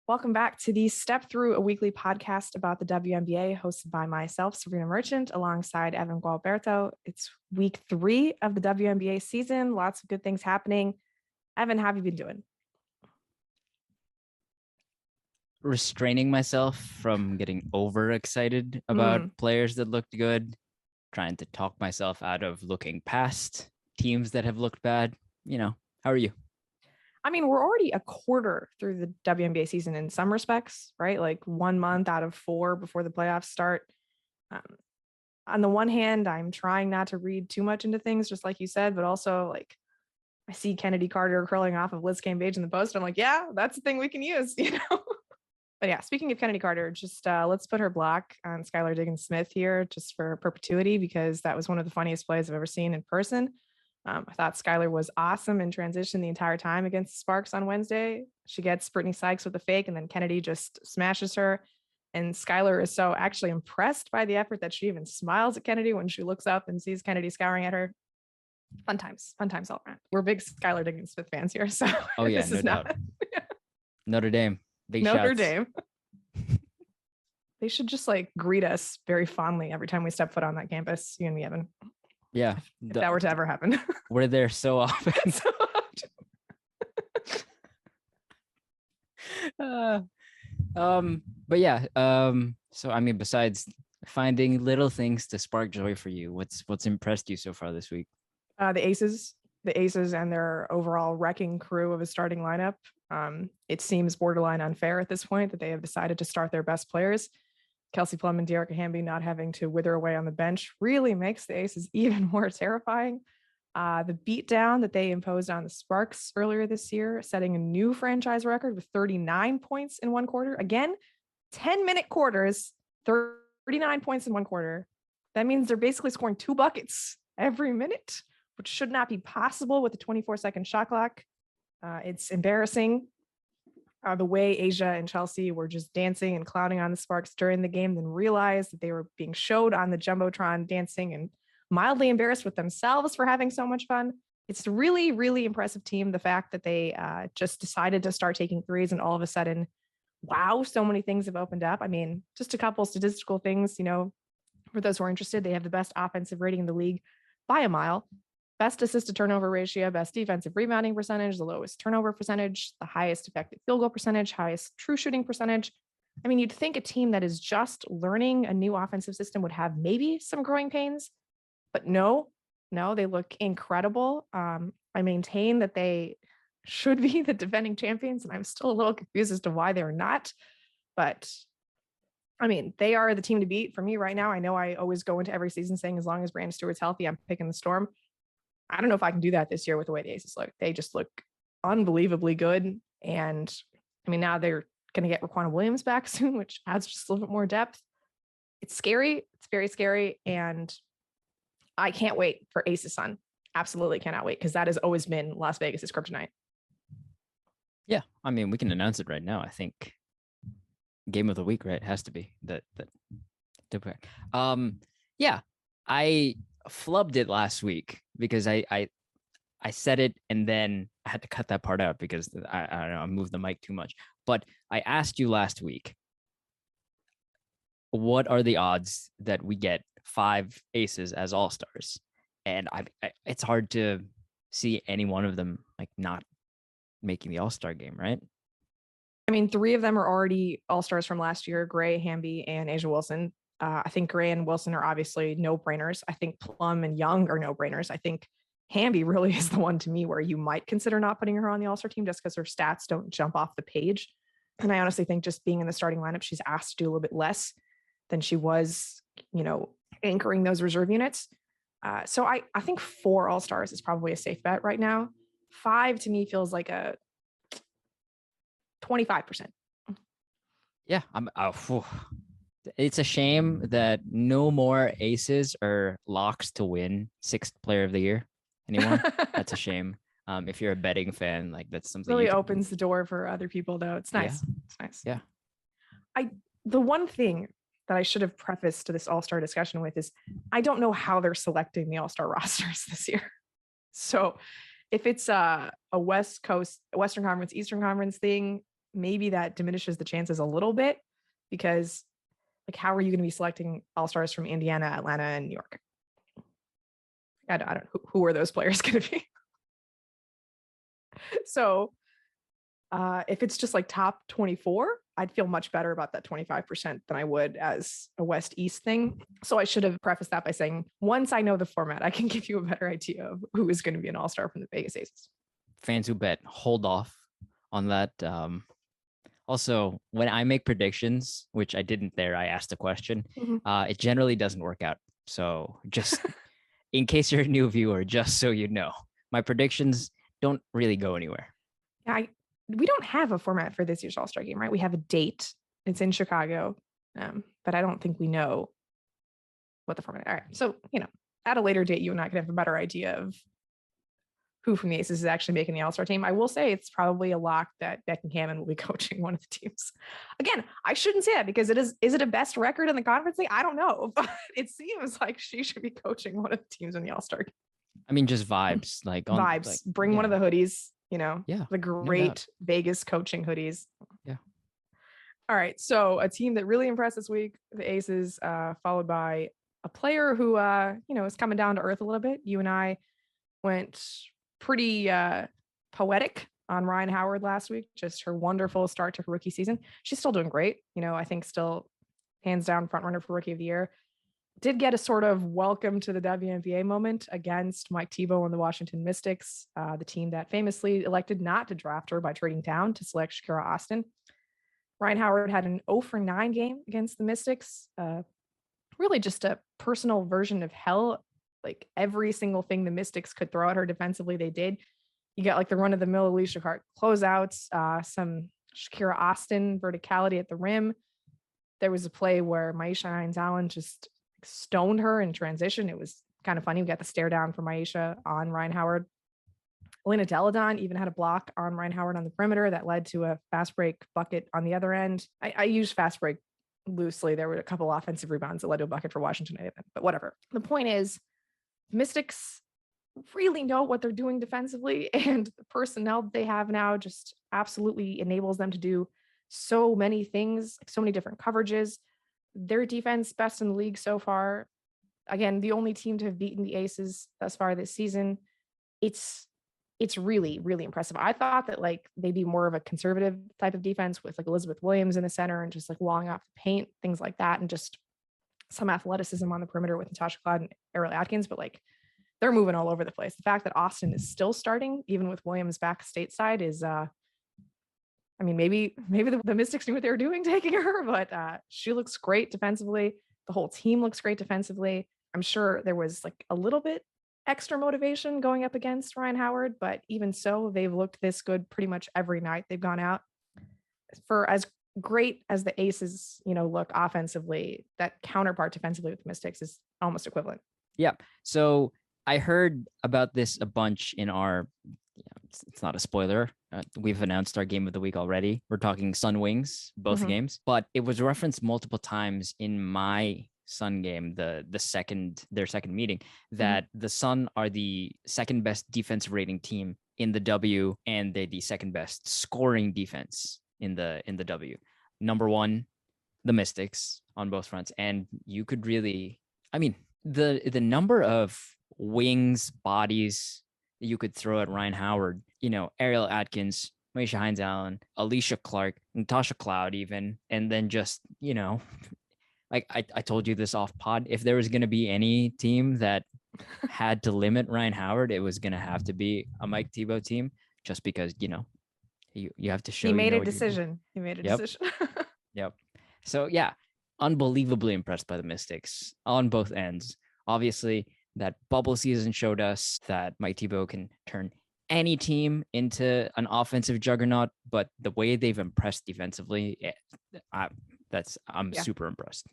Welcome back to the Step Through, a weekly podcast about the WNBA, hosted by myself, Sabreena Merchant, alongside Evan Gualberto. It's week 3 of the WNBA season. Lots of good things happening. Evan, how have you been doing? Restraining myself from getting overexcited about players that looked good, trying to talk myself out of looking past teams that have looked bad. How are you? I mean, we're already a quarter through the WNBA season in some respects, right? Like 1 month out of 4 before the playoffs start. On the one hand, I'm trying not to read too much into things, just like you said, but also like I see Kennedy Carter curling off of Liz Cambage in the post. I'm like, yeah, that's a thing we can use, But yeah, speaking of Kennedy Carter, just let's put her block on Skylar Diggins-Smith here just for perpetuity, because that was one of the funniest plays I've ever seen in person. I thought Skylar was awesome in transition the entire time against the Sparks on Wednesday. She gets Brittany Sykes with a fake, and then Kennedy just smashes her. And Skylar is so actually impressed by the effort that she even smiles at Kennedy when she looks up and sees Kennedy scouring at her. Fun times all around. We're big Skylar Diggins-Smith fans here, so oh yeah, no doubt. Notre Dame, big Notre shouts. Dame. They should just like greet us very fondly every time we step foot on that campus, you and me, Evan. Yeah, if that were to ever happen. We're there so often. But yeah, so I mean, besides finding little things to spark joy for you, what's impressed you so far this week? The Aces and their overall wrecking crew of a starting lineup. It seems borderline unfair at this point that they have decided to start their best players. Kelsey Plum and Dearica Hamby not having to wither away on the bench really makes the Aces even more terrifying. The beatdown that they imposed on the Sparks earlier this year, setting a new franchise record with 39 points in one quarter. Again, 10-minute quarters, 39 points in one quarter. That means they're basically scoring 2 buckets every minute, which should not be possible with a 24-second shot clock. It's embarrassing. The way Asia and Chelsea were just dancing and clowning on the Sparks during the game, then realized that they were being showed on the Jumbotron dancing and mildly embarrassed with themselves for having so much fun. It's a really, really impressive team. The fact that they just decided to start taking threes and all of a sudden, wow, so many things have opened up. I mean, just a couple statistical things, for those who are interested, they have the best offensive rating in the league by a mile. Best assist to turnover ratio, best defensive rebounding percentage, the lowest turnover percentage, the highest effective field goal percentage, highest true shooting percentage. I mean, you'd think a team that is just learning a new offensive system would have maybe some growing pains, but no, they look incredible. I maintain that they should be the defending champions, and I'm still a little confused as to why they're not. But I mean, they are the team to beat for me right now. I know I always go into every season saying as long as Brandon Stewart's healthy, I'm picking the Storm. I don't know if I can do that this year with the way the Aces look. They just look unbelievably good. And I mean, now they're going to get Raquan Williams back soon, which adds just a little bit more depth. It's scary. It's very scary. And I can't wait for Aces Sun. Absolutely cannot wait, because that has always been Las Vegas's kryptonite. Yeah. I mean, we can announce it right now. I think game of the week, right? It has to be that. Yeah, I flubbed it last week because I said it and then I had to cut that part out because I don't know, I moved the mic too much. But I asked you last week, what are the odds that we get 5 Aces as all-stars? And it's hard to see any one of them like not making the all-star game, right? I mean, 3 of them are already all-stars from last year: Gray, Hamby, and A'ja Wilson. I think Gray and Wilson are obviously no-brainers. I think Plum and Young are no-brainers. I think Hamby really is the one to me where you might consider not putting her on the all-star team just because her stats don't jump off the page. And I honestly think just being in the starting lineup, she's asked to do a little bit less than she was, anchoring those reserve units. So I think 4 all-stars is probably a safe bet right now. 5 to me feels like a 25%. Yeah, it's a shame that no more Aces are locks to win 6th player of the year anymore. That's a shame. If you're a betting fan, like that's something really opens the door for other people, though. It's nice. Yeah. It's nice. Yeah. The one thing that I should have prefaced to this all-star discussion with is I don't know how they're selecting the all-star rosters this year. So if it's a Western Conference, Eastern Conference thing, maybe that diminishes the chances a little bit because like, how are you going to be selecting all-stars from Indiana, Atlanta, and New York? I don't who are those players going to be? So if it's just like top 24, I'd feel much better about that 25% than I would as a West East thing. So I should have prefaced that by saying, once I know the format, I can give you a better idea of who is going to be an all-star from the Vegas Aces. Fans who bet, hold off on that. Also, when I make predictions, which I didn't there, I asked a question, it generally doesn't work out. So just in case you're a new viewer, just so you know, my predictions don't really go anywhere. Yeah, we don't have a format for this year's All-Star game, right? We have a date. It's in Chicago, but I don't think we know what the format. All right, so at a later date, you and I can have a better idea of who from the Aces is actually making the All-Star team. I will say it's probably a lock that Becky Hammond will be coaching one of the teams. Again, I shouldn't say that because is it a best record in the conference league? I don't know, but it seems like she should be coaching one of the teams in the All-Star game. I mean, just vibes, vibes. Bring one of the hoodies. The great Vegas coaching hoodies. Yeah. All right. So a team that really impressed this week, the Aces, followed by a player who, is coming down to earth a little bit. You and I went pretty poetic on Rhyne Howard last week. Just her wonderful start to her rookie season. She's still doing great. I think still hands down front runner for Rookie of the Year. Did get a sort of welcome to the WNBA moment against Mike Thibault and the Washington Mystics, the team that famously elected not to draft her by trading down to select Shakira Austin. Rhyne Howard had an 0-for-9 game against the Mystics. Really just a personal version of hell. Like every single thing the Mystics could throw at her defensively, they did. You got like the run-of-the-mill Alysha Hart closeouts, some Shakira Austin verticality at the rim. There was a play where Myisha Hines-Allen just stoned her in transition. It was kind of funny. We got the stare down from Myisha on Rhyne Howard. Elena Deladon even had a block on Rhyne Howard on the perimeter that led to a fast break bucket on the other end. I use fast break loosely. There were a couple offensive rebounds that led to a bucket for Washington, but whatever. The point is, the Mystics really know what they're doing defensively, and the personnel that they have now just absolutely enables them to do so many things, like so many different coverages. Their defense best in the league so far. Again, the only team to have beaten the Aces thus far this season. It's really, really impressive. I thought that like they'd be more of a conservative type of defense with like Elizabeth Williams in the center and just like walling off the paint, things like that, and just some athleticism on the perimeter with Natasha Cloud and Ariel Atkins, but like they're moving all over the place. The fact that Austin is still starting, even with Williams back stateside, is maybe the Mystics knew what they were doing taking her, but she looks great defensively. The whole team looks great defensively. I'm sure there was like a little bit extra motivation going up against Rhyne Howard, but even so, they've looked this good pretty much every night they've gone out. For as great as the Aces, look offensively, that counterpart defensively with the Mystics is almost equivalent. Yeah. So I heard about this a bunch in our, it's not a spoiler. We've announced our game of the week already. We're talking Sun Wings, both games, but it was referenced multiple times in my Sun game, their second meeting, that the Sun are the second best defensive rating team in the W, and they're the second best scoring defense in the W. Number one, the Mystics on both fronts. And you could really, the number of wings, bodies that you could throw at Rhyne Howard, Ariel Atkins, Myisha Hines-Allen, Alicia Clark, Natasha Cloud even, and then just, like I told you this off pod, if there was going to be any team that had to limit Rhyne Howard, it was going to have to be a Mike Thibault team, just because, you have to show. He made a decision. Yep. So yeah, unbelievably impressed by the Mystics on both ends. Obviously, that bubble season showed us that Mike Thibault can turn any team into an offensive juggernaut, but the way they've impressed defensively, I'm super impressed.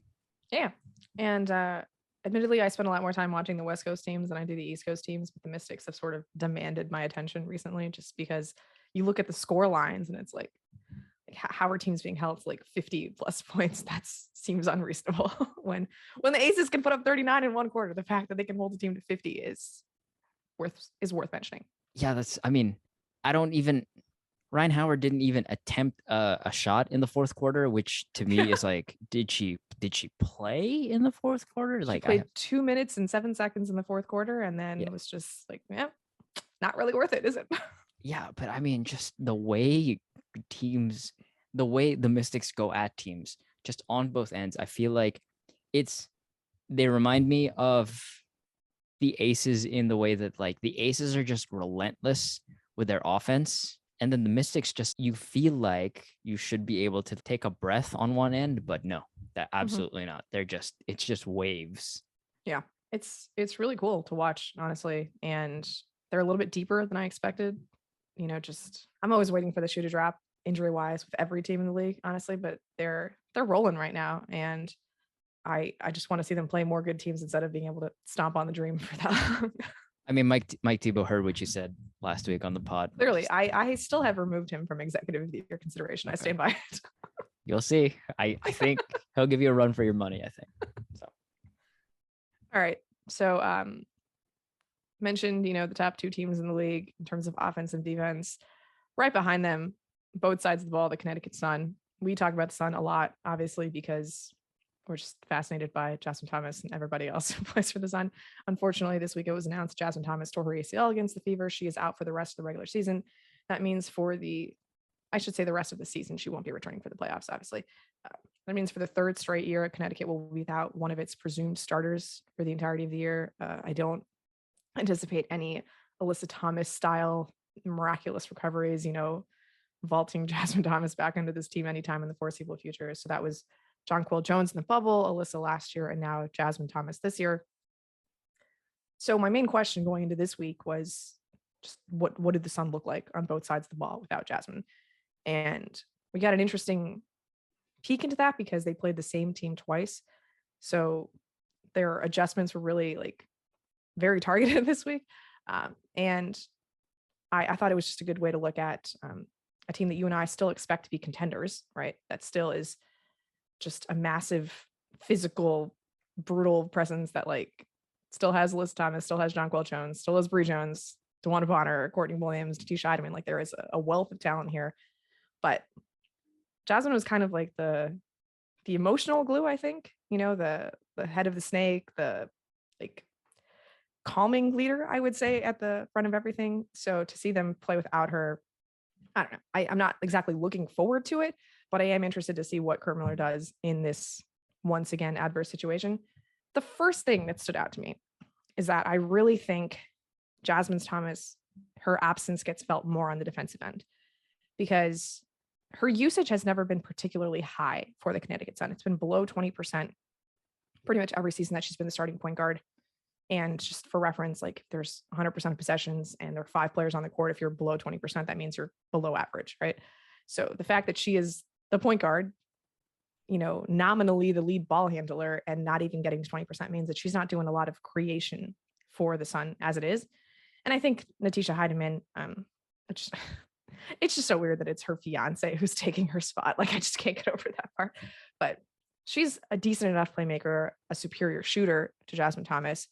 Yeah. And admittedly, I spent a lot more time watching the West Coast teams than I do the East Coast teams, but the Mystics have sort of demanded my attention recently, just because you look at the score lines and it's like how are teams being held to like 50 plus points? That seems unreasonable. when the Aces can put up 39 in one quarter, the fact that they can hold a team to 50 is worth mentioning. Yeah, I don't even Rhyne Howard didn't even attempt a shot in the fourth quarter, which to me is like, did she play in the fourth quarter? She Like, played 2 minutes and 7 seconds in the fourth quarter, and then was just like, yeah, not really worth it, is it? Yeah, but I mean, just the way the way the Mystics go at teams, just on both ends, I feel like they remind me of the Aces in the way that like the Aces are just relentless with their offense. And then the Mystics just, you feel like you should be able to take a breath on one end, but no, that absolutely not. It's just waves. Yeah, it's really cool to watch, honestly. And they're a little bit deeper than I expected. Just I'm always waiting for the shoe to drop injury wise with every team in the league, honestly, but they're rolling right now. And I just want to see them play more good teams instead of being able to stomp on the dream for that long. I mean, Mike Thibault heard what you said last week on the pod. Clearly, I still have removed him from executive of the year consideration. Okay. I stand by it. You'll see. I think he'll give you a run for your money, I think. So. All right. So mentioned, the top 2 teams in the league in terms of offense and defense. Right behind them, both sides of the ball, the Connecticut Sun. We talk about the Sun a lot, obviously, because we're just fascinated by Jaz Thomas and everybody else who plays for the Sun. Unfortunately, this week it was announced Jaz Thomas tore her ACL against the Fever. She is out for the rest of the regular season. That means the rest of the season, she won't be returning for the playoffs, obviously. That means for the 3rd straight year, Connecticut will be without one of its presumed starters for the entirety of the year. I don't anticipate any Alyssa Thomas style miraculous recoveries, vaulting Jaz Thomas back into this team anytime in the foreseeable future. So that was Jonquel Jones in the bubble, Alyssa last year, and now Jaz Thomas this year. So my main question going into this week was just what did the Sun look like on both sides of the ball without Jaz? And we got an interesting peek into that because they played the same team twice. So their adjustments were really like very targeted this week. And I thought it was just a good way to look at a team that you and I still expect to be contenders, right? That still is just a massive physical, brutal presence that like still has Alyssa Thomas, still has Jonquel Jones, still has Bri Jones, DeWanna Bonner, Courtney Williams, Natisha Hiedeman. Like there is a wealth of talent here. But Jasmine was kind of like the emotional glue, I think, the head of the snake, the like calming leader, I would say, at the front of everything. So to see them play without her, I don't know. I'm not exactly looking forward to it, but I am interested to see what Kurt Miller does in this once again adverse situation. The first thing that stood out to me is that I really think Jaz Thomas, her absence gets felt more on the defensive end because her usage has never been particularly high for the Connecticut Sun. It's been below 20% pretty much every season that she's been the starting point guard. And just for reference, like there's 100% of possessions and there are 5 players on the court. If you're below 20%, that means you're below average, right? So the fact that she is the point guard, nominally the lead ball handler and not even getting to 20% means that she's not doing a lot of creation for the Sun as it is. And I think Natisha Hiedeman, it's just so weird that it's her fiance who's taking her spot. Like I just can't get over that part, but she's a decent enough playmaker, a superior shooter to Jaz Thomas,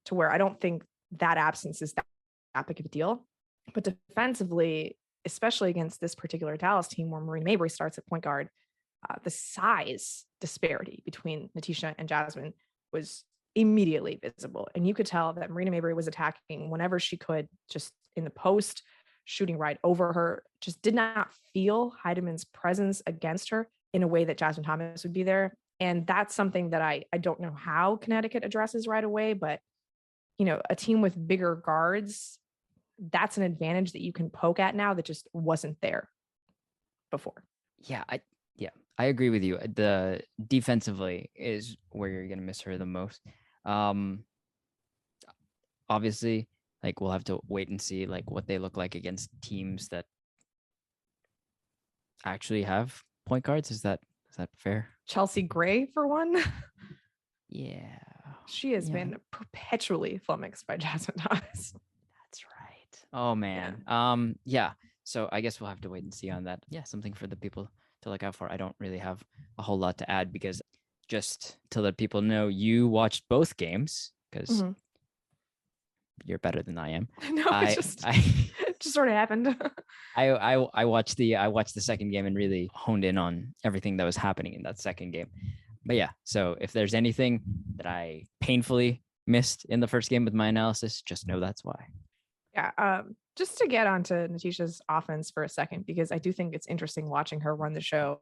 to where I don't think that absence is that big of a deal. But defensively, especially against this particular Dallas team where Marina Mabrey starts at point guard, the size disparity between Natisha and Jasmine was immediately visible. And you could tell that Marina Mabrey was attacking whenever she could, just in the post, shooting right over her, just did not feel Hiedeman's presence against her in a way that Jaz Thomas would be there. And that's something that I don't know how Connecticut addresses right away, but a team with bigger guards, that's an advantage that you can poke at now that just wasn't there before. Yeah, I agree with you. The defensively is where you're going to miss her the most. Obviously, like we'll have to wait and see like what they look like against teams that actually have point guards. Is that fair? Chelsea Gray for one. Yeah. She has been perpetually flummoxed by Jaz Thomas. That's right. Oh man. Yeah. So I guess we'll have to wait and see on that. Yeah, something for the people to look out for. I don't really have a whole lot to add because just to let people know, you watched both games because you're better than I am. No, just sort of happened. I watched the second game and really honed in on everything that was happening in that second game. But yeah, so if there's anything that I painfully missed in the first game with my analysis, just know that's why. Yeah. Just to get onto Natisha's offense for a second, because I do think it's interesting watching her run the show,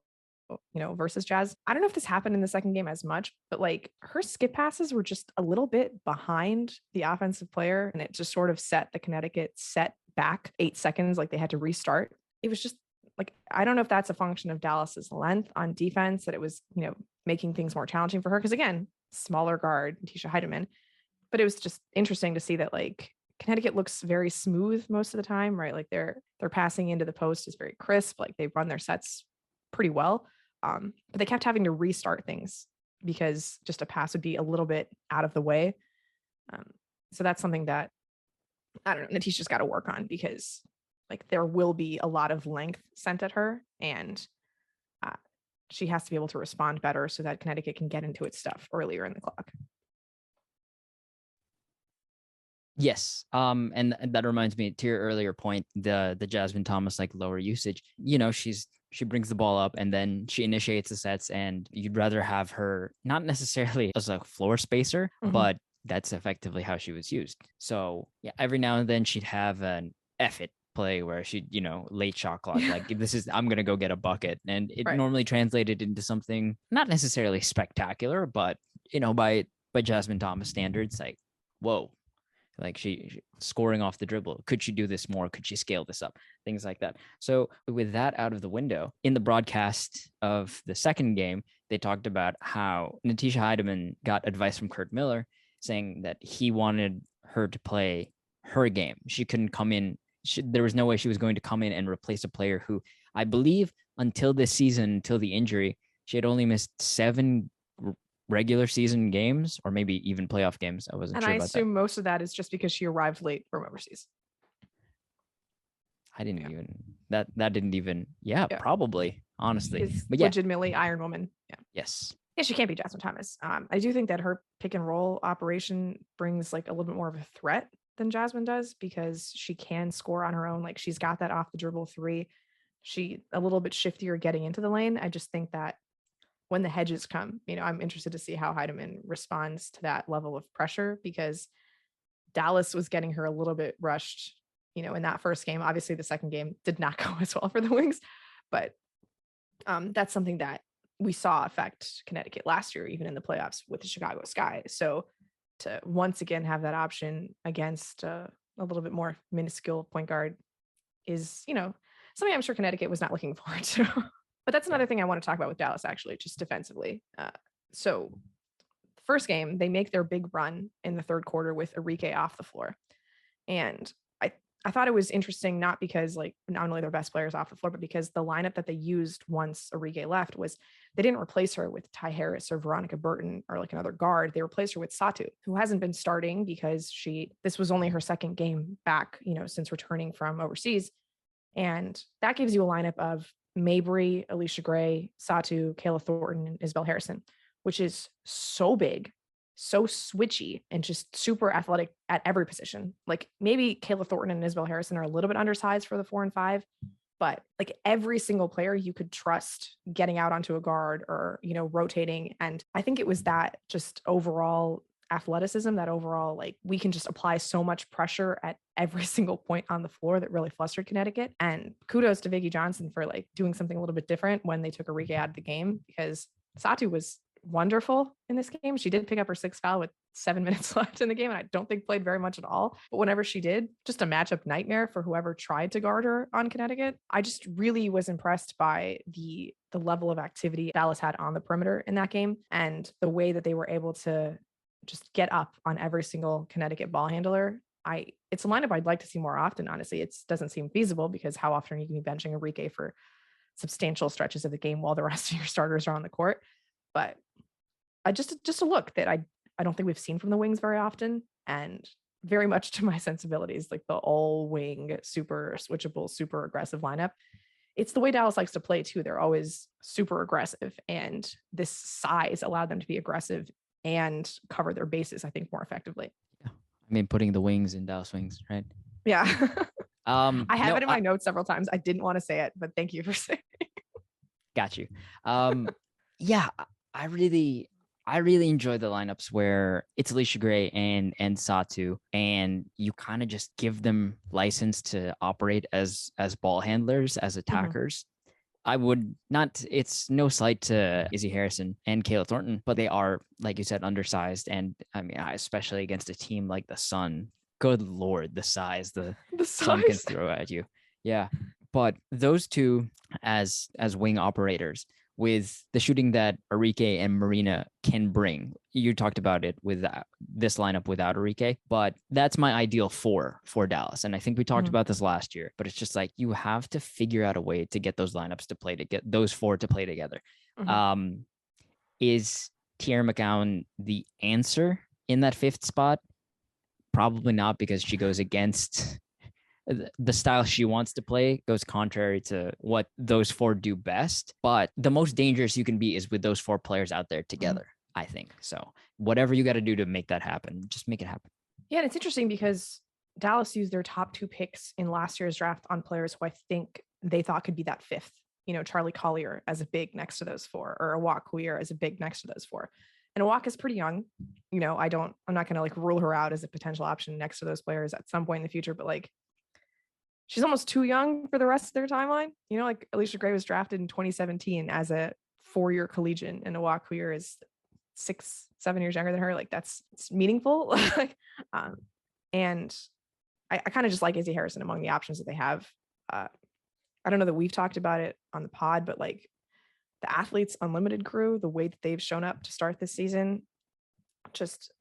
versus Jaz. I don't know if this happened in the second game as much, but like her skip passes were just a little bit behind the offensive player, and it just sort of set the Connecticut set back 8 seconds, like they had to restart. It was just like, I don't know if that's a function of Dallas's length on defense, that it was, making things more challenging for her. Because again, smaller guard, Natisha Hiedeman, but it was just interesting to see that like Connecticut looks very smooth most of the time, right? Like their passing into the post is very crisp. Like they run their sets pretty well. But they kept having to restart things because just a pass would be a little bit out of the way. So that's something that, I don't know, Natisha's got to work on, because like there will be a lot of length sent at her, and she has to be able to respond better so that Connecticut can get into its stuff earlier in the clock. Yes. And that reminds me, to your earlier point, the Jaz Thomas like lower usage, she brings the ball up and then she initiates the sets, and you'd rather have her not necessarily as a floor spacer, but that's effectively how she was used. So yeah, every now and then she'd have an F it play where she'd, late shot clock, like I'm going to go get a bucket. And it normally translated into something not necessarily spectacular, but, by Jaz Thomas standards, like, whoa, like she scoring off the dribble. Could she do this more? Could she scale this up? Things like that. So with that out of the window, in the broadcast of the second game, they talked about how Natisha Hiedeman got advice from Curt Miller saying that he wanted her to play her game. She couldn't come in. There was no way she was going to come in and replace a player who, I believe, until this season, until the injury, she had only missed 7 regular season games, or maybe even playoff games. I wasn't sure about that. And I assume most of that is just because she arrived late from overseas. I didn't even, that didn't even, probably, honestly. But legitimately Iron Woman. Yeah. Yes. Yeah, she can't be Jaz Thomas. I do think that her pick and roll operation brings like a little bit more of a threat than Jasmine does, because she can score on her own. Like she's got that off the dribble 3. She a little bit shiftier getting into the lane. I just think that when the hedges come, I'm interested to see how Hiedeman responds to that level of pressure, because Dallas was getting her a little bit rushed, in that first game. Obviously the second game did not go as well for the Wings, but that's something that we saw affect Connecticut last year, even in the playoffs with the Chicago Sky. So to once again have that option against a little bit more minuscule point guard is, something I'm sure Connecticut was not looking forward to. But that's another thing I want to talk about with Dallas, actually, just defensively. So the first game, they make their big run in the third quarter with Arike off the floor. And I thought it was interesting, not because like not only their best players off the floor, but because the lineup that they used once Arike left was they didn't replace her with Ty Harris or Veronica Burton or like another guard. They replaced her with Satou, who hasn't been starting because this was only her second game back, since returning from overseas. And that gives you a lineup of Mabrey, Alicia Gray, Satou, Kayla Thornton, and Isabel Harrison, which is so big, so switchy, and just super athletic at every position. Like maybe Kayla Thornton and Isabel Harrison are a little bit undersized for the 4 and 5, but like every single player you could trust getting out onto a guard or, rotating. And I think it was that just overall athleticism, that overall, like we can just apply so much pressure at every single point on the floor that really flustered Connecticut. And kudos to Vicky Johnson for like doing something a little bit different when they took Arike out of the game, because Satou was wonderful in this game. She did pick up her 6th foul with 7 minutes left in the game, and I don't think played very much at all. But whenever she did, just a matchup nightmare for whoever tried to guard her on Connecticut. I just really was impressed by the level of activity Dallas had on the perimeter in that game, and the way that they were able to just get up on every single Connecticut ball handler. It's a lineup I'd like to see more often. Honestly, it doesn't seem feasible, because how often are you going to be benching Arike for substantial stretches of the game while the rest of your starters are on the court? But just a look that I don't think we've seen from the Wings very often, and very much to my sensibilities, like the all wing, super switchable, super aggressive lineup. It's the way Dallas likes to play too. They're always super aggressive, and this size allowed them to be aggressive and cover their bases, I think, more effectively. Yeah. I mean, putting the Wings in Dallas Wings, right? Yeah. I have no, it in my notes several times. I didn't want to say it, but thank you for saying it. got you. Yeah, I really enjoy the lineups where it's Allisha Gray and Satou, and you kind of just give them license to operate as ball handlers, as attackers. I would not, it's no slight to Izzy Harrison and Kayla Thornton, but they are, like you said, undersized. And I mean, especially against a team like the Sun, good Lord, the size the Sun can throw at you. Yeah. But those two as wing operators, with the shooting that Arike and Marina can bring. You talked about it with this lineup without Arike, but that's my ideal for Dallas. And I think we talked about this last year, but it's just like you have to figure out a way to get those lineups to play, to get those four to play together. Is Tierra McCowan the answer in that fifth spot? Probably not, because she goes against the style she wants to play, goes contrary to what those four do best. But the most dangerous you can be is with those four players out there together, I think. So whatever you got to do to make that happen, just make it happen. Yeah, and it's interesting because Dallas used their top 2 picks in last year's draft on players who I think they thought could be that fifth. You know, Charlie Collier as a big next to those four, or Awak Queer as a big next to those four. And Awak is pretty young. You know, I'm not going to like rule her out as a potential option next to those players at some point in the future, but like, she's almost too young for the rest of their timeline. You know, like Allisha Gray was drafted in 2017 as a 4-year collegian, and Awak Queer is 6-7 years younger than her. Like it's meaningful. And I kind of just like Izzy Harrison among the options that they have. I don't know that we've talked about it on the pod, but like the Athletes Unlimited crew, the way that they've shown up to start this season, just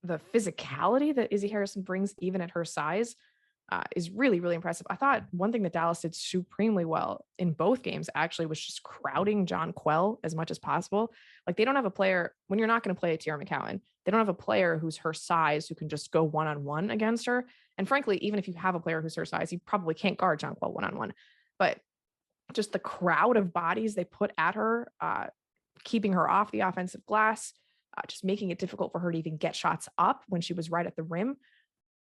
the physicality that Izzy Harrison brings, even at her size, is really, really impressive. I thought one thing that Dallas did supremely well in both games actually was just crowding Jonquel as much as possible. Like they don't have a player, when you're not going to play a Tierra McCowan, they don't have a player who's her size who can just go one-on-one against her. And frankly, even if you have a player who's her size, you probably can't guard Jonquel one-on-one. But just the crowd of bodies they put at her, keeping her off the offensive glass, just making it difficult for her to even get shots up when she was right at the rim.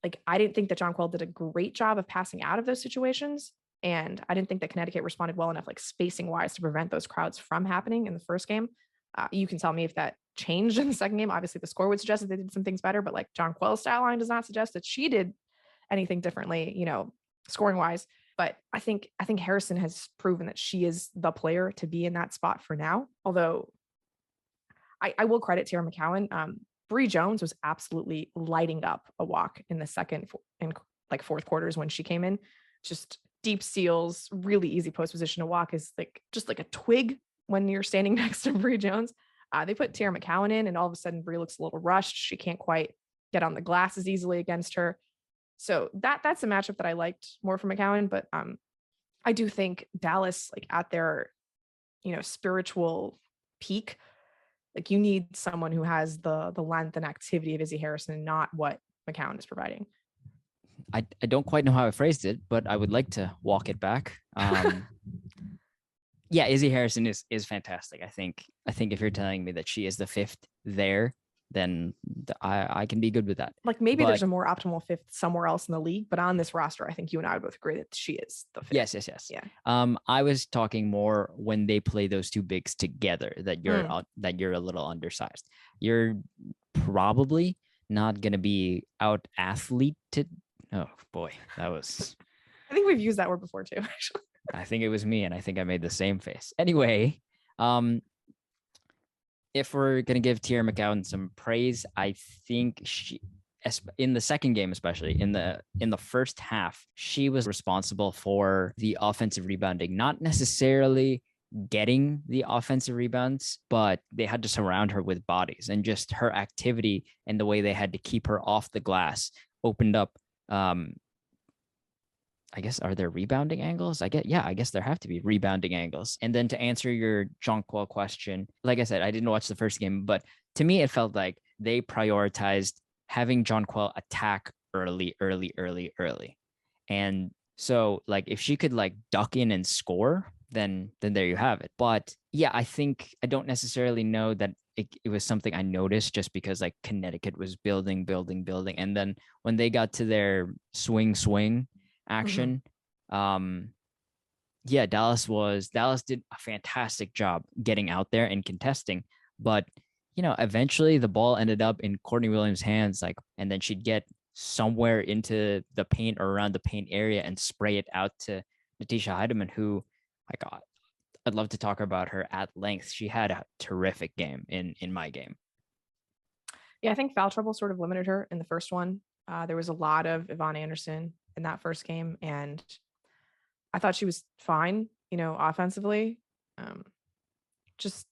Like, I didn't think that Jonquel did a great job of passing out of those situations. And I didn't think that Connecticut responded well enough, like spacing wise, to prevent those crowds from happening in the first game. You can tell me if that changed in the second game. Obviously, the score would suggest that they did some things better, but like Jonquel's stat line does not suggest that she did anything differently, you know, scoring wise. But I think Harrison has proven that she is the player to be in that spot for now. Although I will credit Tierra McCowan. Bri Jones was absolutely lighting up Awak in the second and like fourth quarters when she came in. Just deep steals, really easy post position. Awak is like just like a twig when you're standing next to Bri Jones. They put Tierra McCowan in, and all of a sudden Bri looks a little rushed. She can't quite get on the glass as easily against her. So that's a matchup that I liked more from McCowan. But I do think Dallas, like at their, you know, spiritual peak, like you need someone who has the length and activity of Izzy Harrison, not what McCowan is providing. I don't quite know how I phrased it, but I would like to walk it back. Yeah, Izzy Harrison is fantastic. I think if you're telling me that she is the fifth there, then I can be good with that. Like maybe there's a more optimal fifth somewhere else in the league, but on this roster, I think you and I would both agree that she is the fifth. Yes. Yeah. I was talking more when they play those two bigs together, that you're a little undersized. You're probably not going to be out athleted. Oh boy, that was. I think we've used that word before too, actually. I think it was me, and I think I made the same face. Anyway, if we're gonna give Tierra McCowan some praise, I think she, in the second game, especially in the first half, she was responsible for the offensive rebounding. Not necessarily getting the offensive rebounds, but they had to surround her with bodies, and just her activity and the way they had to keep her off the glass opened up. I guess, are there rebounding angles? I guess there have to be rebounding angles. And then to answer your Jonquel question, like I said, I didn't watch the first game, but to me, it felt like they prioritized having Jonquel attack early. And so like, if she could like duck in and score, then there you have it. But yeah, I think I don't necessarily know that it was something I noticed, just because like Connecticut was building. And then when they got to their swing, action. Yeah, Dallas did a fantastic job getting out there and contesting, but eventually the ball ended up in Courtney Williams' hands, and then she'd get somewhere into the paint or around the paint area and spray it out to Natisha Hiedeman, who I'd love to talk about her at length. She had a terrific game in my game. Yeah, I think foul trouble sort of limited her in the first one. There was a lot of Yvonne Anderson in that first game, and I thought she was fine, offensively. Just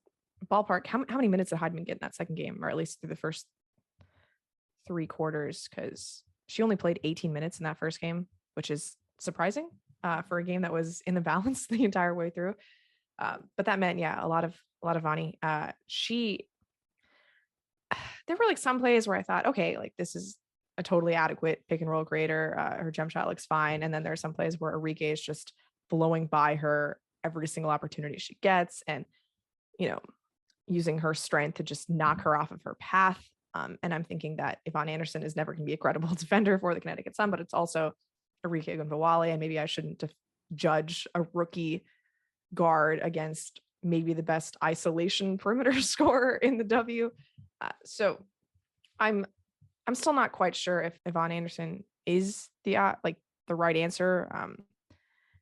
ballpark, how many minutes did Hiedeman get in that second game, or at least through the first 3 quarters? Because she only played 18 minutes in that first game, which is surprising for a game that was in the balance the entire way through. But that meant, yeah, a lot of Vani. There were some plays where I thought, okay, this is a totally adequate pick and roll creator. Her jump shot looks fine. And then there are some plays where Arike is just blowing by her every single opportunity she gets, and using her strength to just knock her off of her path. And I'm thinking that Yvonne Anderson is never going to be a credible defender for the Connecticut Sun, but it's also Arike Ogunbowale, and maybe I shouldn't judge a rookie guard against maybe the best isolation perimeter scorer in the W. So I'm still not quite sure if Yvonne Anderson is the right answer.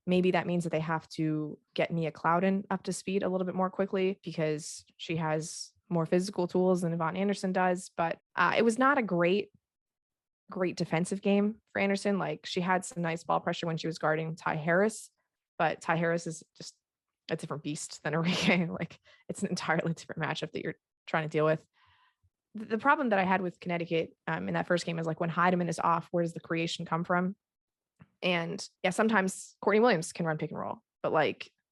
Maybe that means that they have to get Nia Clouden up to speed a little bit more quickly, because she has more physical tools than Yvonne Anderson does. But it was not a great defensive game for Anderson. She had some nice ball pressure when she was guarding Ty Harris, but Ty Harris is just a different beast than Arike. It's an entirely different matchup that you're trying to deal with. The problem that I had with Connecticut in that first game is when Hiedeman is off, where does the creation come from? And yeah, sometimes Courtney Williams can run pick and roll, but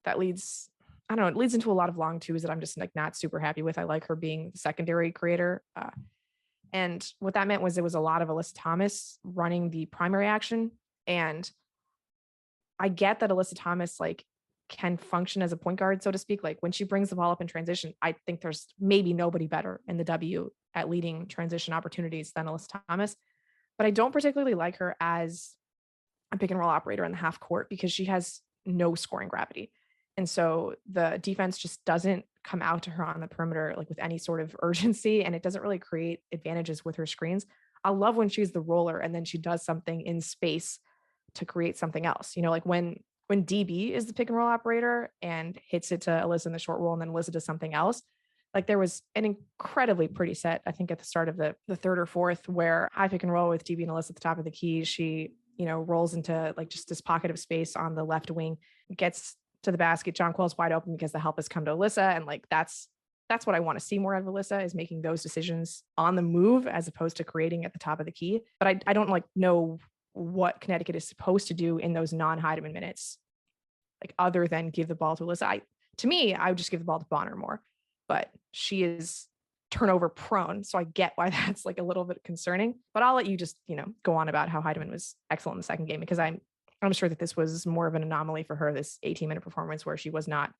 that leads, I don't know, it leads into a lot of long twos that I'm just not super happy with. I like her being the secondary creator. And what that meant was it was a lot of Alyssa Thomas running the primary action. And I get that Alyssa Thomas can function as a point guard, so to speak. When she brings the ball up in transition, I think there's maybe nobody better in the W at leading transition opportunities than Alyssa Thomas. But I don't particularly like her as a pick and roll operator in the half court, because she has no scoring gravity. And so the defense just doesn't come out to her on the perimeter with any sort of urgency, and it doesn't really create advantages with her screens. I love when she's the roller and then she does something in space to create something else. When DB is the pick and roll operator and hits it to Alyssa in the short roll, and then Alyssa does something else. There was an incredibly pretty set, I think at the start of the third or fourth, where high pick and roll with DB and Alyssa at the top of the key. She, rolls into just this pocket of space on the left wing, gets to the basket. John Quill's wide open because the help has come to Alyssa. And that's what I want to see more out of Alyssa, is making those decisions on the move as opposed to creating at the top of the key. But I don't know what Connecticut is supposed to do in those non-Hiedeman minutes, other than give the ball to Alyssa. To me, I would just give the ball to Bonner more, but she is turnover prone. So I get why that's a little bit concerning, but I'll let you just, go on about how Hiedeman was excellent in the second game, because I'm sure that this was more of an anomaly for her, this 18-minute performance where she was not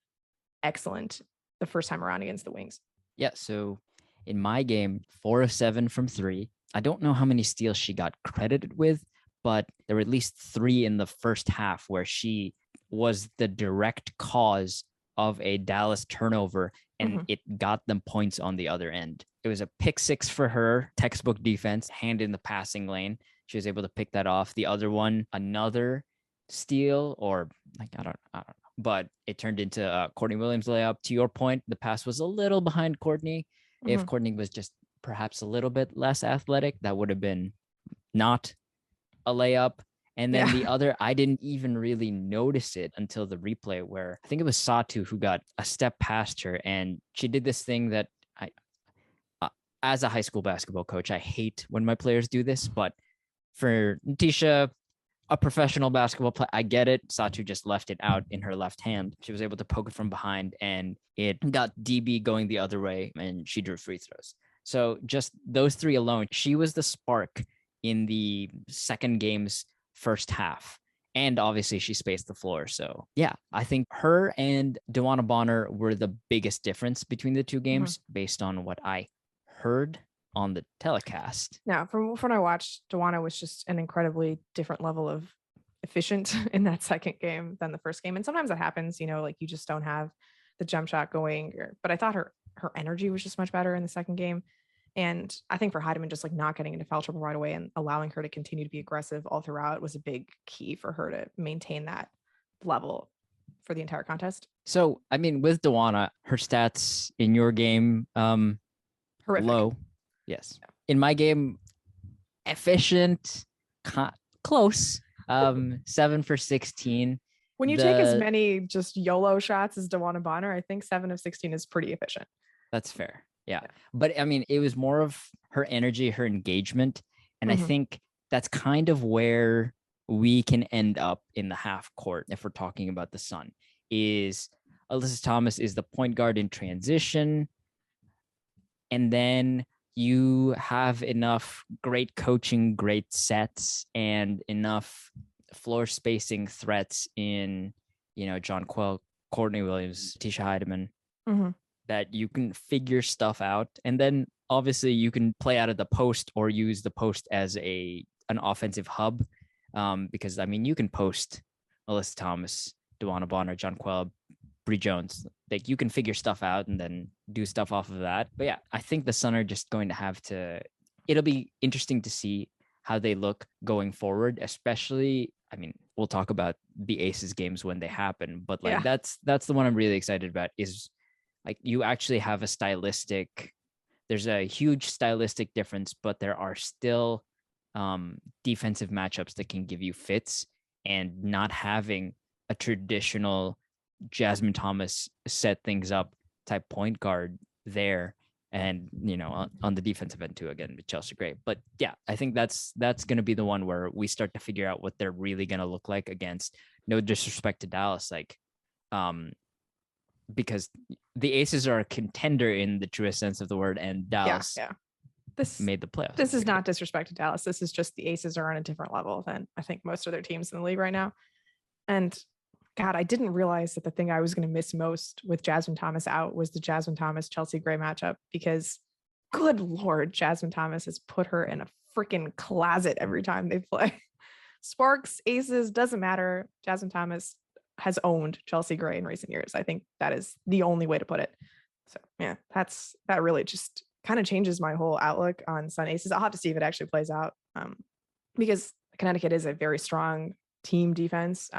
excellent the first time around against the Wings. Yeah. So in my game, 4 of 7 from 3. I don't know how many steals she got credited with, but there were at least 3 in the first half where she was the direct cause of a Dallas turnover, and it got them points on the other end. It was a pick 6 for her, textbook defense, hand in the passing lane. She was able to pick that off. The other one, another steal, or I don't know, but it turned into Courtney Williams layup. To your point, the pass was a little behind Courtney. If Courtney was just perhaps a little bit less athletic, that would have been not a layup. And then the other, I didn't even really notice it until the replay, where I think it was Satou who got a step past her. And she did this thing that as a high school basketball coach, I hate when my players do this. But for Natisha, a professional basketball player, I get it. Satou just left it out in her left hand. She was able to poke it from behind, and it got DB going the other way, and she drew free throws. So just those 3 alone, she was the spark in the second game's first half. And obviously she spaced the floor. So yeah, I think her and DeWanna Bonner were the biggest difference between the 2 games based on what I heard on the telecast. Now, from what I watched, DeWanna was just an incredibly different level of efficient in that second game than the first game. And sometimes that happens, like you just don't have the jump shot going. But I thought her energy was just much better in the second game. And I think for Hiedeman, just like not getting into foul trouble right away and allowing her to continue to be aggressive all throughout was a big key for her to maintain that level for the entire contest. So, I mean, with DeWanna, her stats in your game, Horrific. Low. Yes. Yeah. In my game, efficient, close. 7 for 16. When you take as many just YOLO shots as DeWanna Bonner, I think 7 of 16 is pretty efficient. That's fair. Yeah. But I mean, it was more of her energy, her engagement. And I think that's kind of where we can end up in the half court if we're talking about the Sun, is Alyssa Thomas is the point guard in transition. And then you have enough great coaching, great sets, and enough floor spacing threats in, Jonquel, Courtney Williams, Natisha Hiedeman, that you can figure stuff out. And then obviously you can play out of the post or use the post as an offensive hub. Because I mean, you can post Alyssa Thomas, DeWanna Bonner, Jonquel, Bri Jones. Like you can figure stuff out and then do stuff off of that. But yeah, I think the Sun are just going to have to, it'll be interesting to see how they look going forward, especially, I mean, we'll talk about the Aces games when they happen, but like that's the one I'm really excited about, is like you actually have there's a huge stylistic difference, but there are still defensive matchups that can give you fits, and not having a traditional Jasmine Thomas set things up type point guard there. And, on the defensive end too, again, with Chelsea Gray. But yeah, I think that's going to be the one where we start to figure out what they're really going to look like against, no disrespect to Dallas, because the Aces are a contender in the truest sense of the word, and Dallas made the playoffs. This is not disrespect to Dallas. This is just the Aces are on a different level than I think most of their teams in the league right now. And God, I didn't realize that the thing I was going to miss most with Jasmine Thomas out was the Jasmine Thomas Chelsea Gray matchup, because good Lord, Jasmine Thomas has put her in a freaking closet every time they play. Sparks, Aces, doesn't matter. Jasmine Thomas has owned Chelsea Gray in recent years. I think that is the only way to put it. So yeah, that really just kind of changes my whole outlook on Sun Aces. I'll have to see if it actually plays out, because Connecticut is a very strong team defense.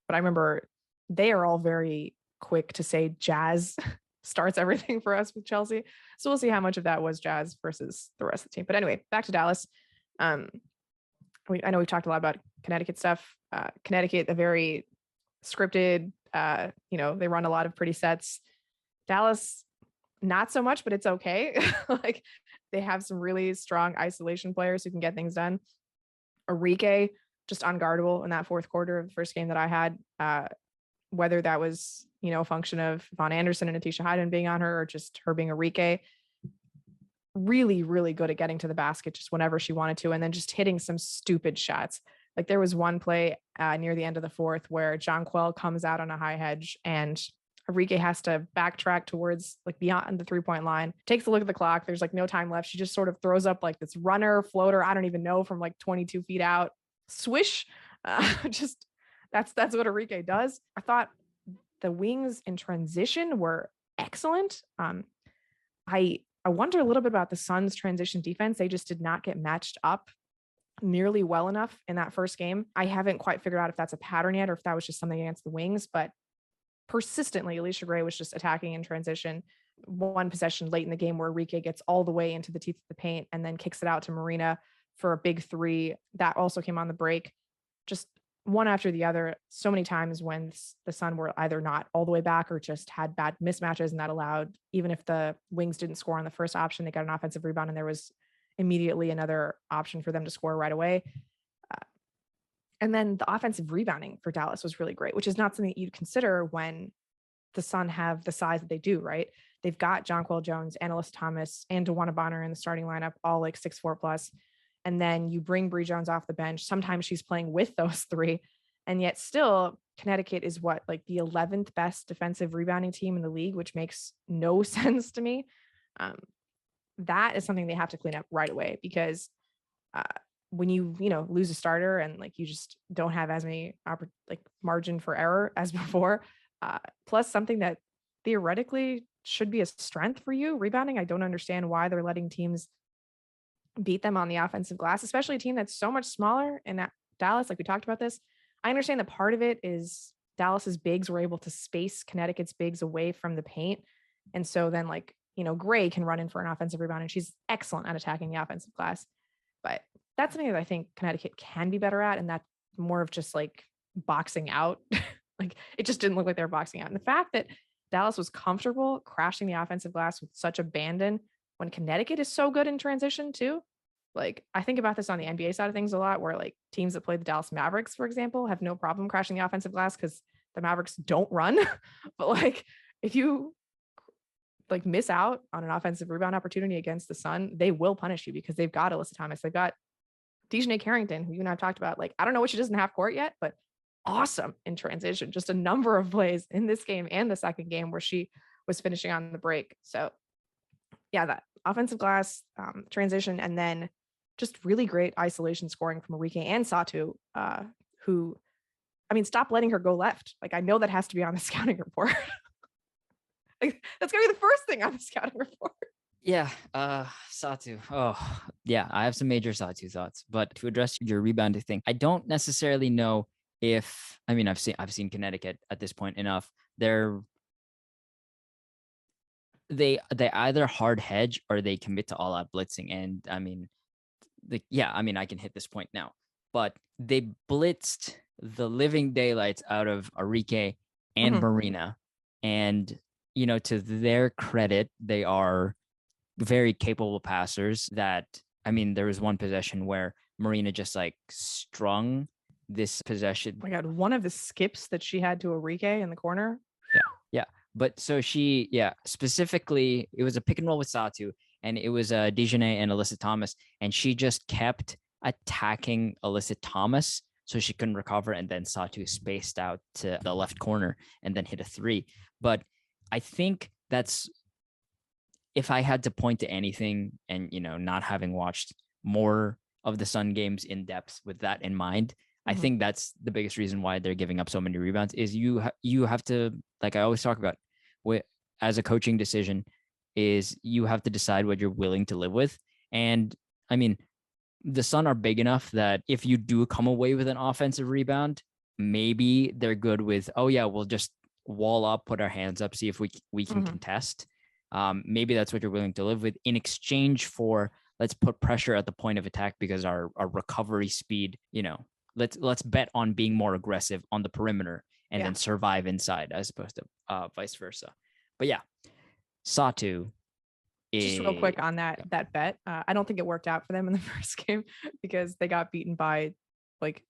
But I remember they are all very quick to say Jaz starts everything for us with Chelsea. So we'll see how much of that was Jaz versus the rest of the team. But anyway, back to Dallas. I know we've talked a lot about Connecticut stuff. Connecticut, a very scripted, they run a lot of pretty sets. Dallas, not so much, but it's okay. Like they have some really strong isolation players who can get things done. Arike, just unguardable in that fourth quarter of the first game that I had, whether that was, a function of Yvonne Anderson and Natisha Hiedeman being on her, or just her being Arike, really, really good at getting to the basket just whenever she wanted to, and then just hitting some stupid shots. Like there was one play near the end of the fourth where Jonquel comes out on a high hedge and Arike has to backtrack towards like beyond the 3-point line, takes a look at the clock. There's like no time left. She just sort of throws up like this runner floater. I don't even know, from like 22 feet out. Swish. Just that's what Arike does. I thought the wings in transition were excellent. I wonder a little bit about the Suns' transition defense. They just did not get matched up nearly well enough in that first game. I haven't quite figured out if that's a pattern yet, or if that was just something against the wings, but persistently Allisha Gray was just attacking in transition. One possession late in the game where Arike gets all the way into the teeth of the paint and then kicks it out to Marina for a big three. That also came on the break. Just one after the other, so many times when the Sun were either not all the way back or just had bad mismatches, and that allowed, even if the wings didn't score on the first option, they got an offensive rebound and there was immediately another option for them to score right away. And then the offensive rebounding for Dallas was really great, which is not something you'd consider when the Sun have the size that they do, right? They've got Jonquel Jones and Alyssa Thomas and DeWanna Bonner in the starting lineup, all like 6'4" plus. And then you bring Bri Jones off the bench. Sometimes she's playing with those three. And yet still, Connecticut is like the 11th best defensive rebounding team in the league, which makes no sense to me. That is something they have to clean up right away, because when you lose a starter and like you just don't have as many margin for error as before, plus something that theoretically should be a strength for you, rebounding. I don't understand why they're letting teams beat them on the offensive glass, especially a team that's so much smaller. And that Dallas, like we talked about this, I understand that part of it is Dallas's bigs were able to space Connecticut's bigs away from the paint. And so then Gray can run in for an offensive rebound, and she's excellent at attacking the offensive glass. But that's something that I think Connecticut can be better at. And that's more of just like boxing out. Like it just didn't look like they were boxing out. And the fact that Dallas was comfortable crashing the offensive glass with such abandon when Connecticut is so good in transition too. Like I think about this on the NBA side of things a lot, where like teams that play the Dallas Mavericks, for example, have no problem crashing the offensive glass because the Mavericks don't run. But like if you like miss out on an offensive rebound opportunity against the Sun, they will punish you because they've got Alyssa Thomas. They've got DiJonai Carrington, who you and I have talked about. Like, I don't know what she does in half court yet, but awesome in transition. Just a number of plays in this game and the second game where she was finishing on the break. So yeah, that offensive glass transition, and then just really great isolation scoring from Arike and Satou, who, I mean, stop letting her go left. Like, I know that has to be on the scouting report. Like, that's gonna be the first thing on the scouting report. Yeah, Satou. Oh, yeah, I have some major Satou thoughts. But to address your rebounding thing, I don't necessarily know if, I mean, I've seen Connecticut at this point enough. They either hard hedge or they commit to all out blitzing. And I mean, I can hit this point now, but they blitzed the living daylights out of Arike and Marina. And, to their credit, they are very capable passers. That, I mean, there was one possession where Marina just like strung this possession. Oh my God, one of the skips that she had to Arike in the corner. Yeah. But so specifically, it was a pick and roll with Satou, and it was DeJonai and Alyssa Thomas, and she just kept attacking Alyssa Thomas so she couldn't recover, and then Satou spaced out to the left corner and then hit a three. But I think that's, if I had to point to anything, and not having watched more of the Sun games in depth with that in mind, I think that's the biggest reason why they're giving up so many rebounds. Is you have to, like I always talk about, as a coaching decision, is you have to decide what you're willing to live with. And I mean, the Sun are big enough that if you do come away with an offensive rebound, maybe they're good with, oh yeah, we'll just wall up, put our hands up, see if we can contest. Maybe that's what you're willing to live with in exchange for, let's put pressure at the point of attack because our recovery speed, let's bet on being more aggressive on the perimeter and then survive inside, as opposed to vice versa. But yeah, Satou. Just real quick on that bet. I don't think it worked out for them in the first game because they got beaten by like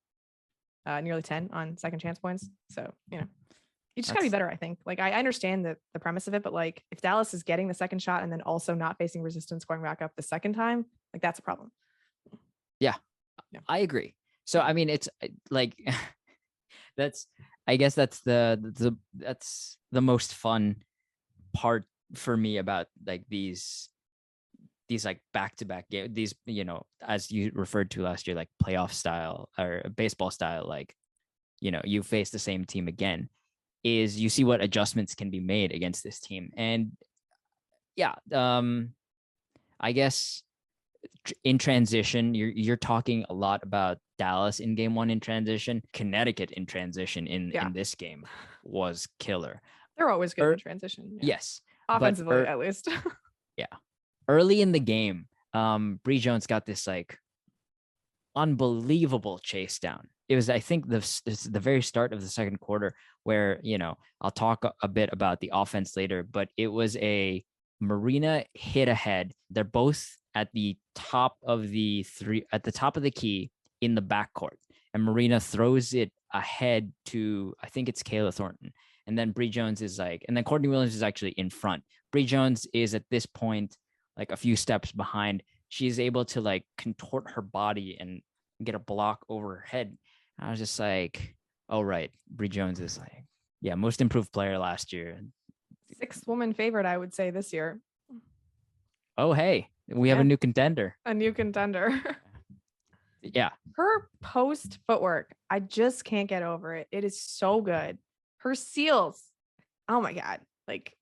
nearly 10 on second chance points. So, you just gotta be better, I think. Like, I understand the premise of it, but like if Dallas is getting the second shot and then also not facing resistance going back up the second time, like that's a problem. Yeah. I agree. So, I mean, it's like, I guess that's the most fun part for me about like these like back-to-back games, these, as you referred to last year, like playoff style or baseball style, like, you face the same team again, is you see what adjustments can be made against this team. And I guess in transition, you're talking a lot about Dallas in game one in transition. Connecticut in transition in this game was killer. They're always good in transition. Yeah. Yes. Offensively, at least. Yeah. Early in the game, Bri Jones got this like unbelievable chase down. It was, I think, the very start of the second quarter where, I'll talk a bit about the offense later, but it was a Marina hit ahead. They're both at the top of the key in the backcourt, and Marina throws it ahead to, I think it's Kayla Thornton. And then Bri Jones is like, and then Courtney Williams is actually in front. Bri Jones is at this point like a few steps behind. She's able to like contort her body and get a block over her head. I was just like, oh, right. Bri Jones is like, most improved player last year. 6th woman favorite, I would say, this year. Oh, hey, we have a new contender. A new contender. Yeah. Her post footwork, I just can't get over it. It is so good. Her seals, oh my God. Like